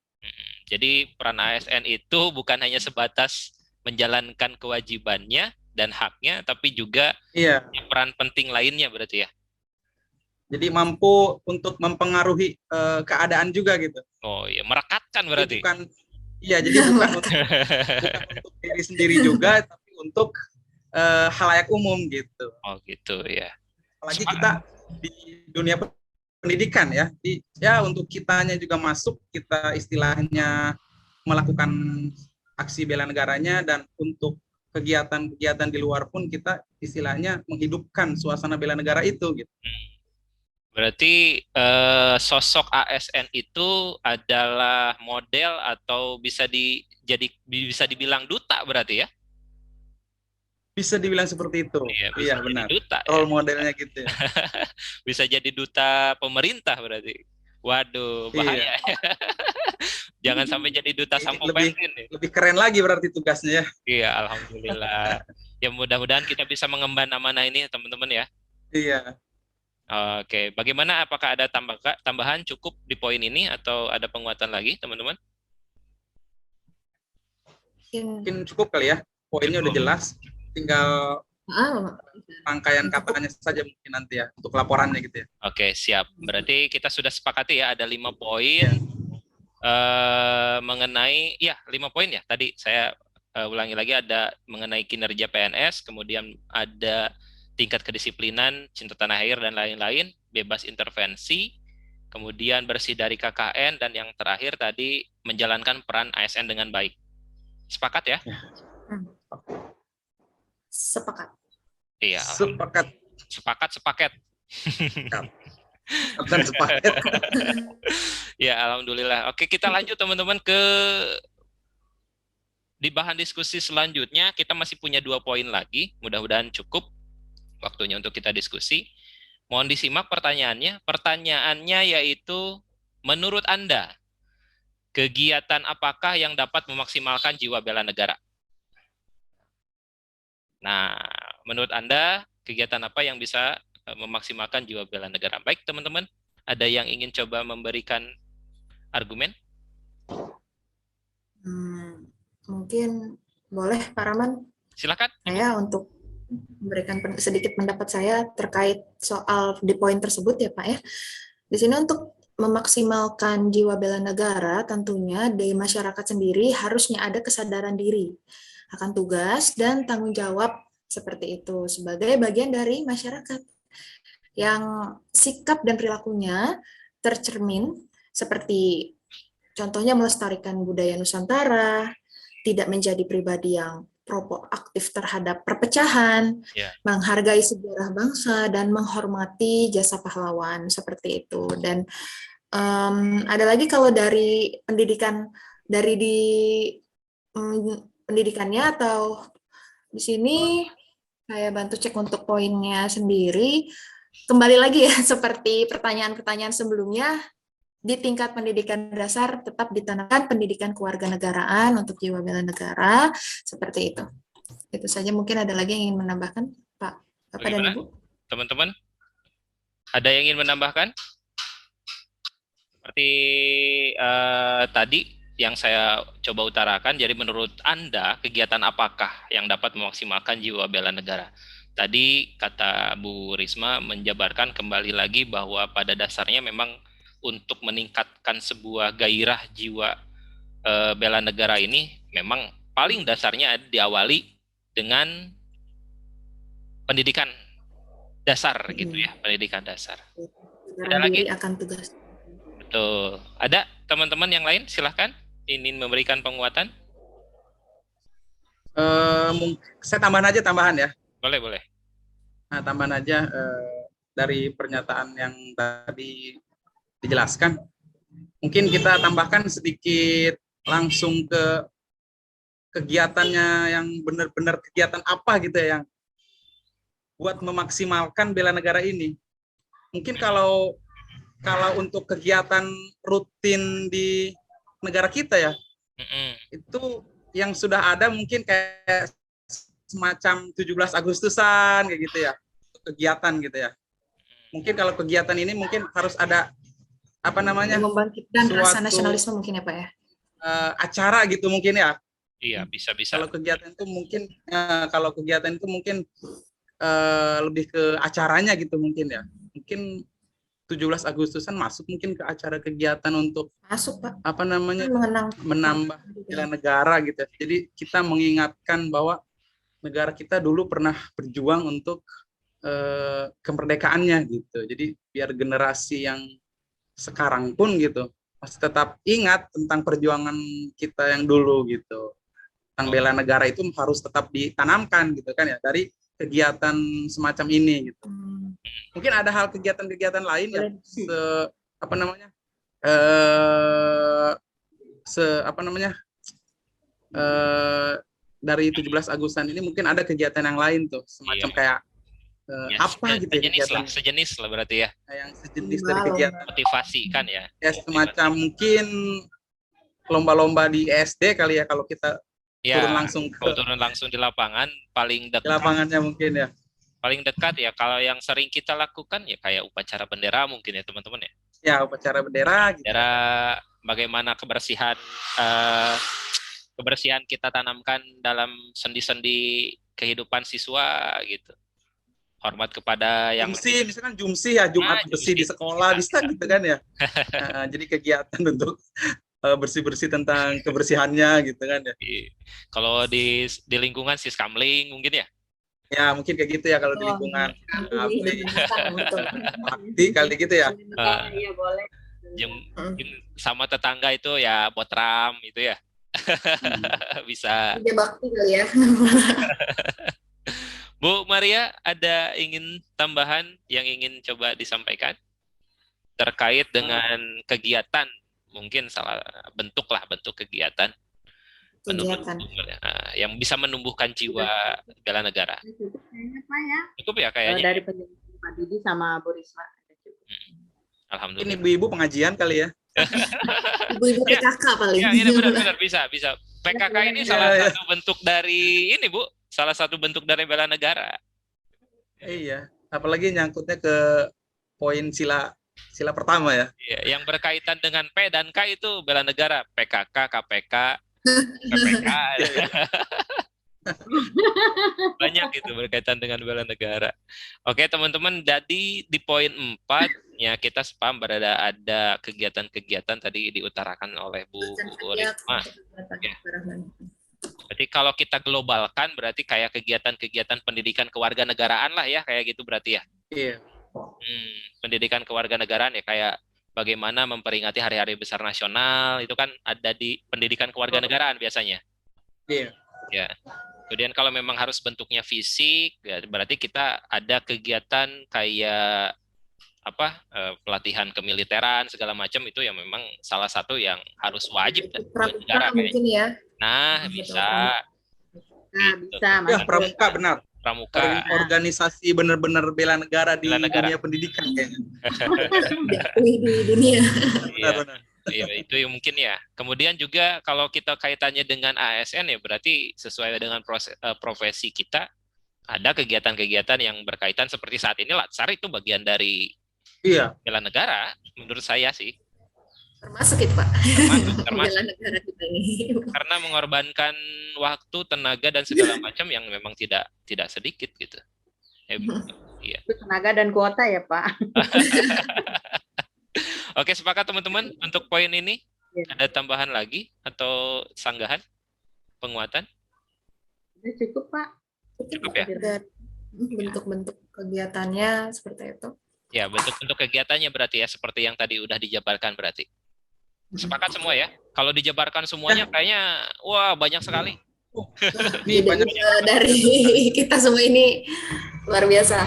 Jadi peran ASN itu bukan hanya sebatas menjalankan kewajibannya dan haknya, tapi juga peran penting lainnya berarti ya? Jadi mampu untuk mempengaruhi keadaan juga gitu. Oh iya, merekatkan berarti? Jadi bukan untuk diri sendiri juga, tapi untuk halayak umum gitu. Oh gitu ya. Apalagi kita di dunia pendidikan ya, untuk kitanya juga masuk, kita istilahnya melakukan aksi bela negaranya, dan untuk kegiatan-kegiatan di luar pun kita istilahnya menghidupkan suasana bela negara itu gitu. Berarti sosok ASN itu adalah model atau bisa dibilang duta berarti ya? Bisa dibilang seperti itu. Iya, bisa Iya jadi benar. duta ya. Role modelnya gitu ya. Bisa jadi duta pemerintah berarti. Waduh, bahaya. Iya. Jangan sampai jadi duta sampo bensin nih. Lebih keren lagi berarti tugasnya ya. Iya, alhamdulillah. Ya mudah-mudahan kita bisa mengemban amanah ini teman-teman ya. Iya. Oke, bagaimana? Apakah ada tambahan cukup di poin ini atau ada penguatan lagi, teman-teman? Mungkin cukup kali ya. Poinnya udah jelas. Tinggal rangkaian katanya saja mungkin nanti ya untuk laporannya gitu ya. Oke, siap. Berarti kita sudah sepakati ya ada 5 poin mengenai 5 poin ya. Tadi saya ulangi lagi, ada mengenai kinerja PNS, kemudian ada tingkat kedisiplinan, cinta tanah air, dan lain-lain, bebas intervensi, kemudian bersih dari KKN, dan yang terakhir tadi menjalankan peran ASN dengan baik. Sepakat ya? Sepakat. Iya. Sepakat. Sepakat. Dan sepakat. Ya, alhamdulillah. Oke, kita lanjut teman-teman di bahan diskusi selanjutnya. Kita masih punya 2 poin lagi. Mudah-mudahan cukup waktunya untuk kita diskusi. Mohon disimak pertanyaannya. Pertanyaannya yaitu, menurut Anda, kegiatan apakah yang dapat memaksimalkan jiwa bela negara? Nah, menurut Anda, kegiatan apa yang bisa memaksimalkan jiwa bela negara? Baik, teman-teman, ada yang ingin coba memberikan argumen? Mungkin boleh, Pak Rahman. Silakan. Saya untuk memberikan sedikit pendapat saya terkait soal di poin tersebut ya Pak ya. Di sini untuk memaksimalkan jiwa bela negara, tentunya dari masyarakat sendiri harusnya ada kesadaran diri akan tugas dan tanggung jawab seperti itu sebagai bagian dari masyarakat yang sikap dan perilakunya tercermin seperti contohnya melestarikan budaya Nusantara, tidak menjadi pribadi yang proaktif terhadap perpecahan, menghargai sejarah bangsa, dan menghormati jasa pahlawan, seperti itu. Dan ada lagi kalau dari pendidikan, pendidikannya atau di sini saya bantu cek untuk poinnya sendiri. Kembali lagi ya, seperti pertanyaan-pertanyaan sebelumnya, di tingkat pendidikan dasar tetap ditanamkan pendidikan kewarganegaraan untuk jiwa bela negara, seperti itu. Itu saja. Mungkin ada lagi yang ingin menambahkan, Pak Bapak dan Ibu? Teman-teman, ada yang ingin menambahkan? Seperti tadi yang saya coba utarakan, jadi menurut Anda, kegiatan apakah yang dapat memaksimalkan jiwa bela negara? Tadi kata Bu Risma menjabarkan kembali lagi bahwa pada dasarnya memang untuk meningkatkan sebuah gairah jiwa bela negara ini memang paling dasarnya diawali dengan pendidikan dasar gitu ya, pendidikan dasar. Ada lagi? Akan tugas. Betul. Ada teman-teman yang lain? Silahkan ingin memberikan penguatan. Saya tambahan ya. Boleh. Nah, tambahan aja dari pernyataan yang tadi dijelaskan, mungkin kita tambahkan sedikit langsung ke kegiatannya yang benar-benar kegiatan apa gitu ya yang buat memaksimalkan bela negara ini. Mungkin kalau untuk kegiatan rutin di negara kita ya, itu yang sudah ada mungkin kayak semacam 17 Agustusan kayak gitu ya, kegiatan gitu ya. Mungkin kalau kegiatan ini mungkin harus ada membangkitkan rasa nasionalisme mungkin ya Pak ya, acara gitu mungkin ya. Iya, bisa. Kalau kegiatan itu mungkin lebih ke acaranya gitu mungkin ya. Mungkin 17 Agustusan masuk mungkin ke acara kegiatan untuk masuk Pak, menambah bela negara gitu. Jadi kita mengingatkan bahwa negara kita dulu pernah berjuang untuk kemerdekaannya gitu. Jadi biar generasi yang sekarang pun gitu masih tetap ingat tentang perjuangan kita yang dulu gitu. tentang bela negara itu harus tetap ditanamkan gitu kan ya dari kegiatan semacam ini gitu. Mungkin ada hal kegiatan-kegiatan lain yang apa namanya dari 17 Agustusan ini mungkin ada kegiatan yang lain tuh semacam kayak apa gitu ya kegiatan sejenis lah berarti ya, yang sejenis dari kegiatan motivasi kan ya, semacam mungkin lomba-lomba di SD kali ya kalau kita ya, turun langsung di lapangan paling dekat, di lapangannya mungkin ya paling dekat ya. Kalau yang sering kita lakukan ya kayak upacara bendera mungkin ya teman-teman ya. Ya, upacara bendera gitu. Bendera, bagaimana kebersihan kita tanamkan dalam sendi-sendi kehidupan siswa gitu. Hormat kepada yang misalkan Jumsi ya, Jumat bersih di sekolah bisa gitu kan ya. Jadi kegiatan untuk bersih-bersih tentang kebersihannya gitu kan ya. Kalau di lingkungan Siskamling mungkin ya. Ya mungkin kayak gitu ya kalau di lingkungan bakti kali gitu ya. Iya boleh. Yang sama tetangga itu ya botram itu ya. Bisa. Kerja bakti kali ya. Bu Maria, ada ingin tambahan yang ingin coba disampaikan terkait dengan kegiatan, mungkin salah bentuk kegiatan yang bisa menumbuhkan jiwa bela negara. Kayaknya Pak ya. Cukup ya kayaknya. Dari penjelasan Pak Didi sama Bu Risma. Alhamdulillah. Ini ibu-ibu pengajian kali ya. Ibu-ibu PKK paling. Ya, ini benar bisa. PKK ini salah satu bentuk dari ini Bu, salah satu bentuk dari bela negara. Iya, apalagi nyangkutnya ke poin sila pertama ya. Iya, yang berkaitan dengan P dan K itu bela negara, PKK, KPK, PPK. Banyak itu berkaitan dengan bela negara. Oke teman-teman, jadi di poin 4 ya kita sepaham ada kegiatan-kegiatan tadi diutarakan oleh Bu Risma. Ya. Berarti kalau kita globalkan berarti kayak kegiatan-kegiatan pendidikan kewarganegaraan lah ya, kayak gitu berarti ya. Iya. Pendidikan kewarganegaraan ya kayak bagaimana memperingati hari-hari besar nasional itu kan ada di pendidikan kewarganegaraan biasanya. Iya. Ya. Kemudian kalau memang harus bentuknya fisik, ya berarti kita ada kegiatan kayak pelatihan kemiliteran segala macam itu yang memang salah satu yang harus wajib buat negara mungkin ya. Nah, bisa. Bisa. Ya, pramuka benar. Pramuka. Organisasi benar-benar bela negara di dunia pendidikan kayaknya. Di dunia. Benar-benar. Iya, itu yang mungkin ya. Kemudian juga kalau kita kaitannya dengan ASN ya berarti sesuai dengan profesi kita ada kegiatan-kegiatan yang berkaitan seperti saat ini Latsar itu bagian dari bela negara menurut saya sih. Termasuk itu Pak. Termasuk. Bela negara kita ini. Karena mengorbankan waktu, tenaga dan segala macam yang memang tidak sedikit gitu. Iya. Tenaga dan kuota ya Pak. Oke, sepakat teman-teman untuk poin ini? Ada tambahan lagi atau sanggahan, penguatan? Sudah cukup Pak. Cukup ya? Bentuk-bentuk kegiatannya seperti itu. Ya, bentuk-bentuk kegiatannya berarti ya seperti yang tadi udah dijabarkan berarti. Sepakat semua ya? Kalau dijabarkan semuanya kayaknya wah banyak sekali. Ini banyak dari kita semua ini luar biasa.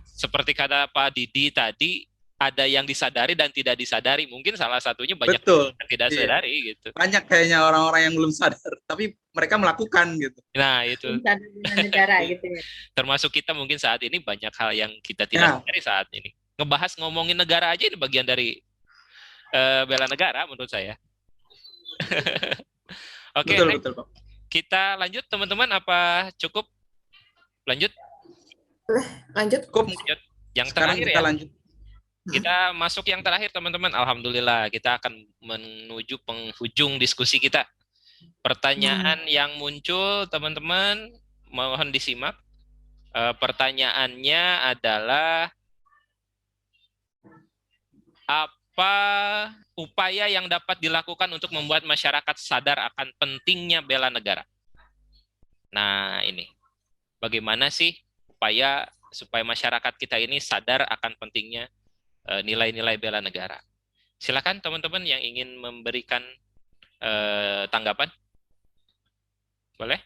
Seperti kata Pak Didi tadi, ada yang disadari dan tidak disadari. Mungkin salah satunya banyak yang tidak sadari gitu. Banyak kayaknya orang-orang yang belum sadar, tapi mereka melakukan gitu. Nah, itu. Negara gitu ya. Termasuk kita mungkin saat ini banyak hal yang kita tidak sadari saat ini. Ngomongin negara aja ini bagian dari bela negara menurut saya. Oke, betul, Pak. Kita lanjut teman-teman, apa cukup? Lanjut? Cukup. Yang sekarang terakhir kita ya. lanjut. Kita masuk yang terakhir teman-teman. Alhamdulillah kita akan menuju penghujung diskusi kita. Pertanyaan yang muncul teman-teman mohon disimak. Pertanyaannya adalah apa upaya yang dapat dilakukan untuk membuat masyarakat sadar akan pentingnya bela negara? Nah, ini. Bagaimana sih upaya supaya masyarakat kita ini sadar akan pentingnya nilai-nilai bela negara? Silakan teman-teman yang ingin memberikan tanggapan. Boleh?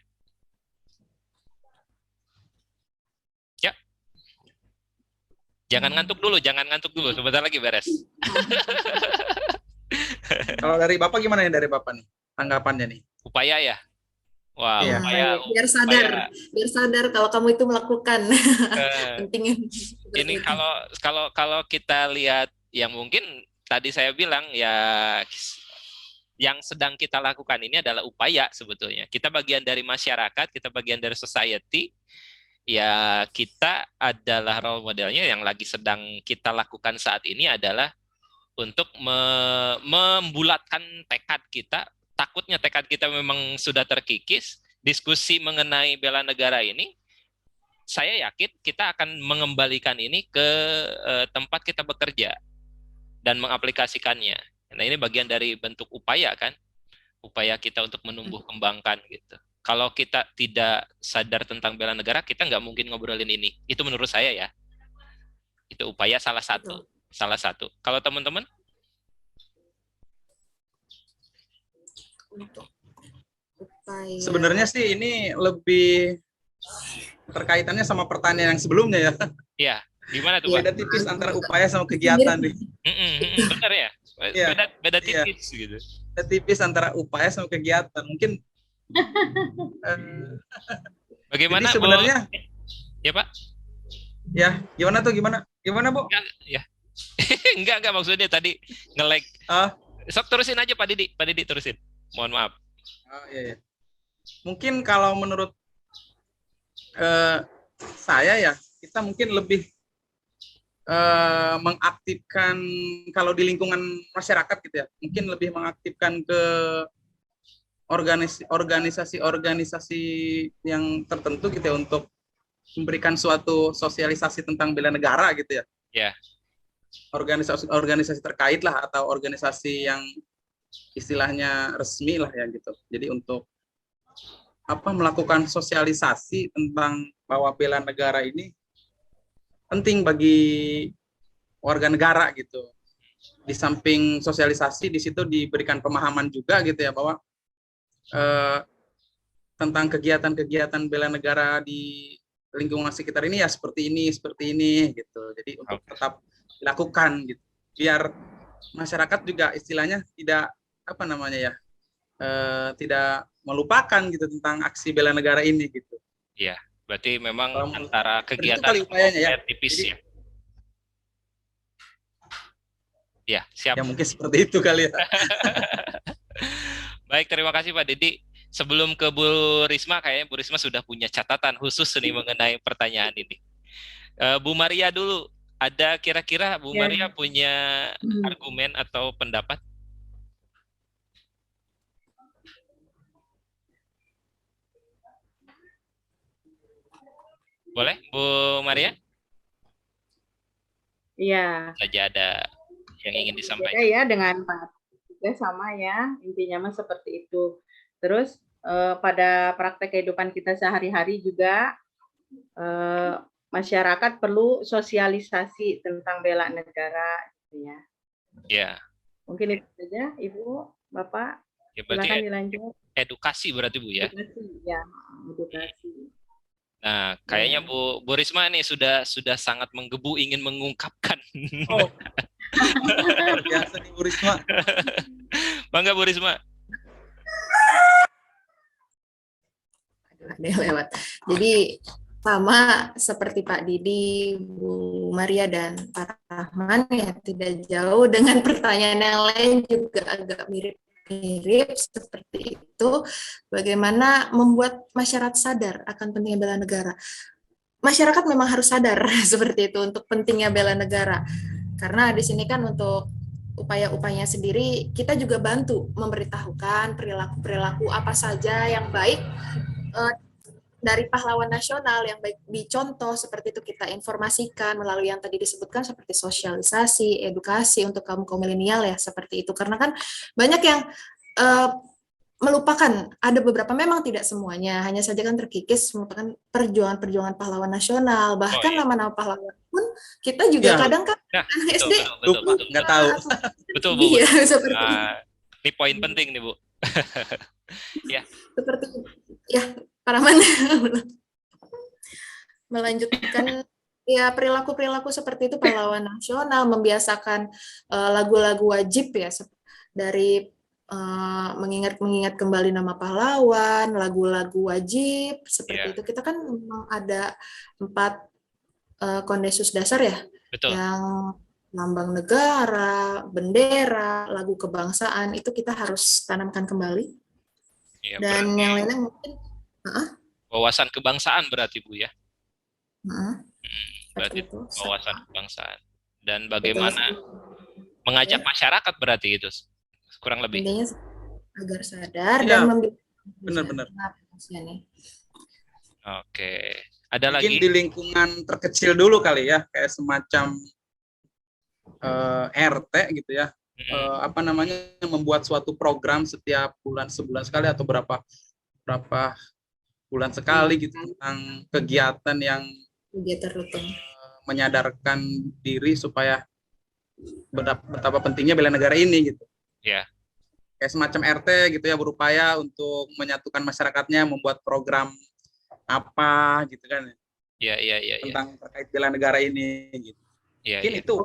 Ya. Jangan ngantuk dulu, sebentar lagi beres. Kalau dari Bapak gimana nih, dari Bapak nih tanggapannya nih? Upaya ya. Wah, Iya. Biar sadar kalau kamu itu melakukan. Pentingnya. Ini kalau kita lihat yang mungkin tadi saya bilang ya, yang sedang kita lakukan ini adalah upaya sebetulnya. Kita bagian dari masyarakat, kita bagian dari society. Ya, kita adalah role modelnya. Yang lagi sedang kita lakukan saat ini adalah untuk membulatkan tekad kita. Takutnya tekad kita memang sudah terkikis. Diskusi mengenai bela negara ini, saya yakin kita akan mengembalikan ini ke tempat kita bekerja dan mengaplikasikannya. Nah, ini bagian dari bentuk upaya kan, upaya kita untuk menumbuh kembangkan gitu. Kalau kita tidak sadar tentang bela negara, kita nggak mungkin ngobrolin ini. Itu menurut saya ya. Itu upaya salah satu. Kalau teman-teman? Sebenarnya sih ini lebih terkaitannya sama pertanyaan yang sebelumnya ya. Iya, gimana tuh, Pak? Beda tipis antara upaya sama kegiatan nih. Benar ya? Beda tipis gitu. Beda tipis antara upaya sama kegiatan. Mungkin bagaimana sebenarnya? Ya, Pak? Ya, gimana tuh? Gimana, Bu? Ya. Enggak maksudnya tadi nge-lag. Sok terusin aja Pak Didi terusin. Mohon maaf. Iya. Mungkin kalau menurut saya ya, kita mungkin lebih mengaktifkan kalau di lingkungan masyarakat gitu ya, mungkin lebih mengaktifkan ke organisasi-organisasi yang tertentu gitu ya, untuk memberikan suatu sosialisasi tentang bela negara gitu ya. Ya. Organisasi terkait lah, atau organisasi yang istilahnya resmi lah ya gitu. Jadi untuk melakukan sosialisasi tentang bahwa bela negara ini penting bagi warga negara gitu. Di samping sosialisasi, di situ diberikan pemahaman juga gitu ya, bahwa tentang kegiatan-kegiatan bela negara di lingkungan sekitar ini ya seperti ini gitu. Jadi untuk tetap dilakukan gitu, biar masyarakat juga istilahnya tidak tidak melupakan gitu tentang aksi bela negara ini gitu. Iya, berarti memang antara kegiatan upayanya ya. Tipis ya. Ya, siap. Ya mungkin seperti itu kali ya. Baik, terima kasih Pak Didi. Sebelum ke Bu Risma, kayaknya Bu Risma sudah punya catatan khusus nih mengenai pertanyaan ini. Bu Maria dulu, ada kira-kira Bu Maria punya argumen atau pendapat? Boleh, Bu Maria? Iya. Saja ada yang ingin disampaikan. Beda ya dengan Pak, juga sama ya, intinya mah seperti itu. Terus pada praktek kehidupan kita sehari-hari juga masyarakat perlu sosialisasi tentang bela negara, gitu ya. Ya. Mungkin itu saja, Ibu, Bapak. Ya, berarti silakan dilanjut. Edukasi berarti Bu ya. Edukasi. Nah, kayaknya Bu Risma nih sudah sangat menggebu ingin mengungkapkan. Oh. Biasa nih Bu Risma. Bangga Bu Risma. Ada yang lewat. Jadi sama seperti Pak Didi, Bu Maria, dan Pak Rahman ya, tidak jauh dengan pertanyaan yang lain juga agak mirip seperti itu. Bagaimana membuat masyarakat sadar akan pentingnya bela negara? Masyarakat memang harus sadar seperti itu untuk pentingnya bela negara. Karena di sini kan untuk upaya-upayanya sendiri kita juga bantu memberitahukan perilaku-perilaku apa saja yang baik dari pahlawan nasional yang baik dicontoh, seperti itu kita informasikan melalui yang tadi disebutkan seperti sosialisasi, edukasi untuk kaum milenial ya, seperti itu. Karena kan banyak yang melupakan, ada beberapa, memang tidak semuanya, hanya saja kan terkikis melupakan perjuangan-perjuangan pahlawan nasional, bahkan nama-nama pahlawan pun kita juga kadang kan anak SD betul, nggak tahu. Betul Bu. Iya, seperti ini poin penting nih Bu. Ya. Seperti ya, para mana melanjutkan ya perilaku-perilaku seperti itu pahlawan nasional, membiasakan lagu-lagu wajib ya dari mengingat kembali nama pahlawan, lagu-lagu wajib seperti itu. Kita kan memang ada 4 konsensus dasar ya, Betul. yang lambang negara, bendera, lagu kebangsaan itu kita harus tanamkan kembali. Ya, Dan yang lainnya mungkin wawasan kebangsaan berarti Bu ya. Berarti itu. wawasan kebangsaan. Dan bagaimana mengajak masyarakat berarti itu kurang lebih. Intinya agar sadar Ya, dan benar-benar. Oke. Ada Mungkin lagi? di lingkungan terkecil dulu kali ya, kayak semacam RT gitu ya. Apa namanya, membuat suatu program setiap sebulan sekali atau berapa bulan sekali gitu tentang kegiatan yang menyadarkan diri supaya betapa pentingnya bela negara ini gitu. Ya. Kayak semacam RT gitu ya, berupaya untuk menyatukan masyarakatnya, membuat program apa gitu kan. Iya. Tentang terkait bela negara ini gitu. Ya, Mungkin itu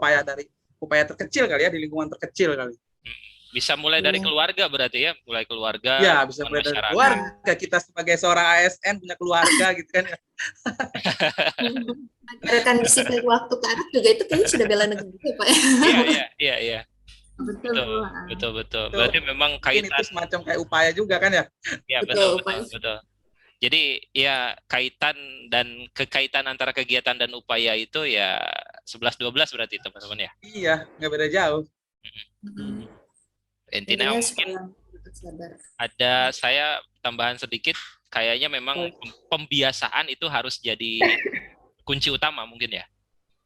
upaya terkecil kali ya, di lingkungan terkecil kali. Bisa mulai dari keluarga berarti ya, mulai keluarga. Ya, bisa mulai dari keluarga. Kita sebagai seorang ASN punya keluarga gitu kan. Ajarkan disiplin waktu ke anak juga itu kayaknya sudah bela negara juga, Pak. Iya. Betul. Berarti memang kaitan. Itu semacam kayak upaya juga kan ya? Ya, betul. Jadi ya kaitan dan kekaitan antara kegiatan dan upaya itu ya 11-12 berarti teman-teman ya? Iya, nggak beda jauh. Intinya mungkin ada saya tambahan sedikit, kayaknya memang pembiasaan itu harus jadi kunci utama mungkin ya?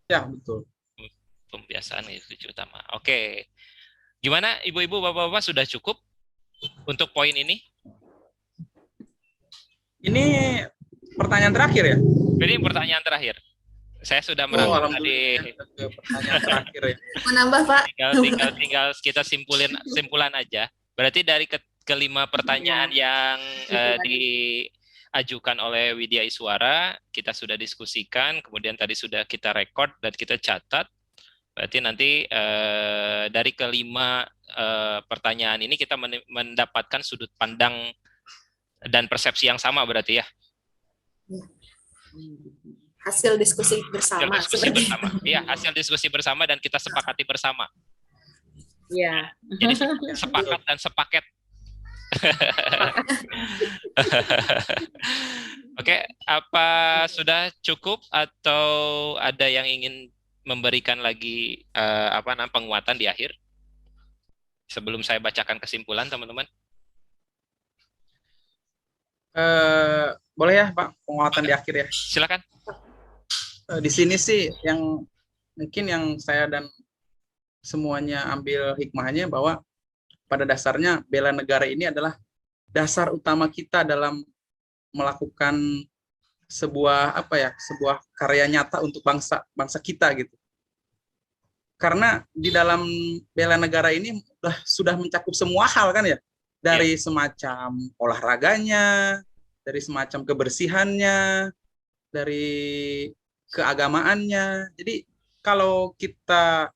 Ya, betul. Pembiasaan itu kunci utama. Oke. Gimana ibu-ibu, bapak-bapak, sudah cukup untuk poin ini? Ini pertanyaan terakhir ya? Ini pertanyaan terakhir. Saya sudah merangkum tadi. Pertanyaan terakhir ya. Menambah Pak. Tinggal kita simpulan aja. Berarti dari kelima pertanyaan yang diajukan oleh Widya Iswara, kita sudah diskusikan, kemudian tadi sudah kita rekod dan kita catat. Berarti nanti dari kelima pertanyaan ini kita mendapatkan sudut pandang dan persepsi yang sama berarti ya. Hasil diskusi bersama. Iya, hasil diskusi bersama dan kita sepakati bersama. Iya. Jadi sepakat dan sepaket. Oke, apa sudah cukup atau ada yang ingin memberikan lagi penguatan di akhir? Sebelum saya bacakan kesimpulan, teman-teman. Boleh ya, Pak, penguatan di akhir ya. Silakan. Di sini sih yang mungkin yang saya dan semuanya ambil hikmahnya bahwa pada dasarnya bela negara ini adalah dasar utama kita dalam melakukan sebuah sebuah karya nyata untuk bangsa kita gitu. Karena di dalam bela negara ini sudah mencakup semua hal kan ya, dari semacam olahraganya, dari semacam kebersihannya, dari keagamaannya. Jadi kalau kita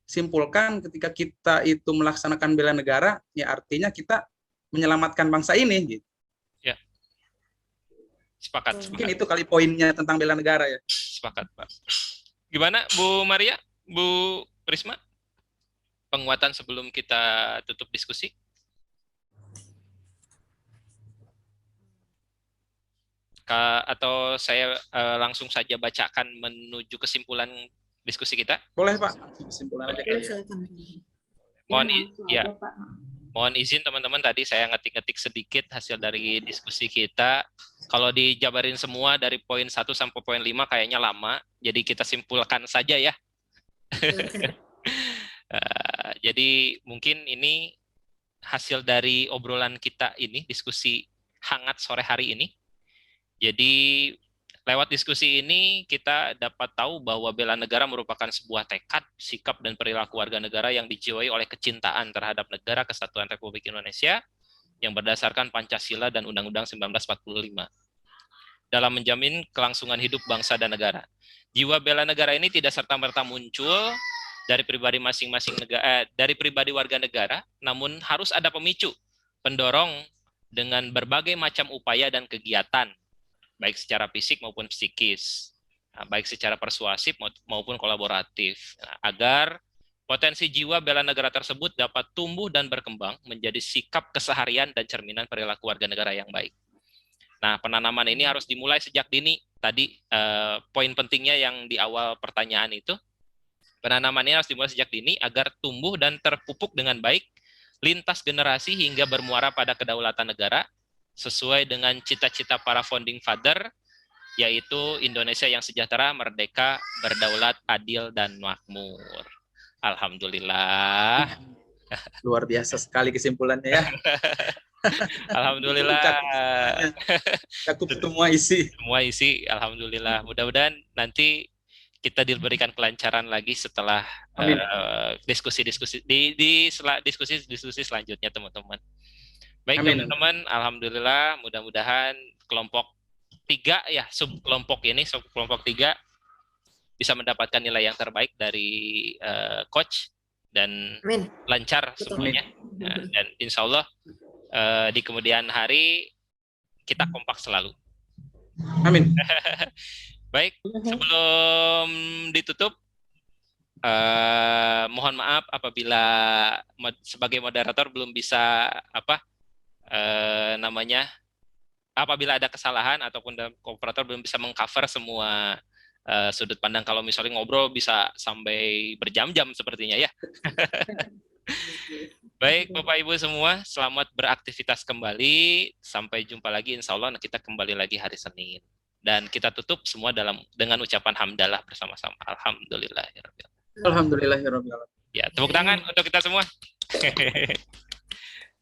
simpulkan ketika kita itu melaksanakan bela negara, ya artinya kita menyelamatkan bangsa ini gitu. Ya. Sepakat. Mungkin itu kali poinnya tentang bela negara ya. Sepakat, Pak. Gimana Bu Maria, Bu Risma? Penguatan sebelum kita tutup diskusi? Atau saya langsung saja bacakan menuju kesimpulan diskusi kita? Boleh Pak, kesimpulan aja kali ya. Mohon izin teman-teman, tadi saya ngetik-ngetik sedikit hasil dari diskusi kita. Kalau dijabarin semua dari poin 1 sampai poin 5 kayaknya lama, jadi kita simpulkan saja ya. Jadi mungkin ini hasil dari obrolan kita ini, diskusi hangat sore hari ini. Jadi Lewat diskusi ini kita dapat tahu bahwa bela negara merupakan sebuah tekad, sikap, dan perilaku warga negara yang dijiwai oleh kecintaan terhadap negara kesatuan Republik Indonesia yang berdasarkan Pancasila dan Undang-Undang 1945 dalam menjamin kelangsungan hidup bangsa dan negara. Jiwa bela negara ini tidak serta-merta muncul dari pribadi masing-masing negara, dari pribadi warga negara, namun harus ada pemicu, pendorong dengan berbagai macam upaya dan kegiatan, baik secara fisik maupun psikis, baik secara persuasif maupun kolaboratif, agar potensi jiwa bela negara tersebut dapat tumbuh dan berkembang menjadi sikap keseharian dan cerminan perilaku warga negara yang baik. Nah, penanaman ini harus dimulai sejak dini. Tadi poin pentingnya yang di awal pertanyaan itu, penanaman ini harus dimulai sejak dini agar tumbuh dan terpupuk dengan baik lintas generasi hingga bermuara pada kedaulatan negara sesuai dengan cita-cita para founding father, yaitu Indonesia yang sejahtera, merdeka, berdaulat, adil, dan makmur. Alhamdulillah. Luar biasa sekali kesimpulannya ya. Alhamdulillah. Cukup semua isi. Semua isi, alhamdulillah. Mudah-mudahan nanti kita diberikan kelancaran lagi setelah diskusi-diskusi diskusi selanjutnya, teman-teman. Baik, teman-teman, alhamdulillah, mudah-mudahan kelompok 3 ya, subkelompok 3 bisa mendapatkan nilai yang terbaik dari coach dan lancar semuanya. Dan insya Allah di kemudian hari kita kompak selalu. Amin. Baik, sebelum ditutup, mohon maaf apabila sebagai moderator belum bisa apabila ada kesalahan ataupun operator belum bisa mengcover semua sudut pandang. Kalau misalnya ngobrol bisa sampai berjam-jam sepertinya ya. Baik, Bapak Ibu semua, selamat beraktivitas kembali. Sampai jumpa lagi, insya Allah kita kembali lagi hari Senin. Dan kita tutup semua dengan ucapan hamdalah bersama-sama. Alhamdulillahirabbil alamin. Alhamdulillahirabbil alamin. Ya, tepuk tangan untuk kita semua.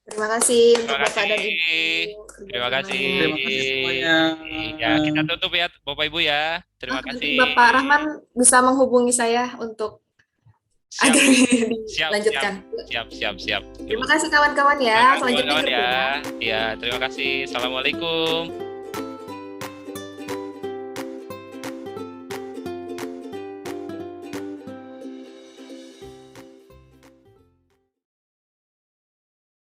Terima kasih untuk Terima Bapak dan kasih. Ibu. Terima kasih. Terima kasih semuanya. Ya, kita tutup ya, Bapak Ibu ya. Terima kasih. Bapak Rahman bisa menghubungi saya untuk Siap. agar Siap, dilanjutkan. Siap. Terima kasih kawan-kawan ya. Selanjutnya Kawan-kawan ya. Ya, terima kasih. Assalamualaikum.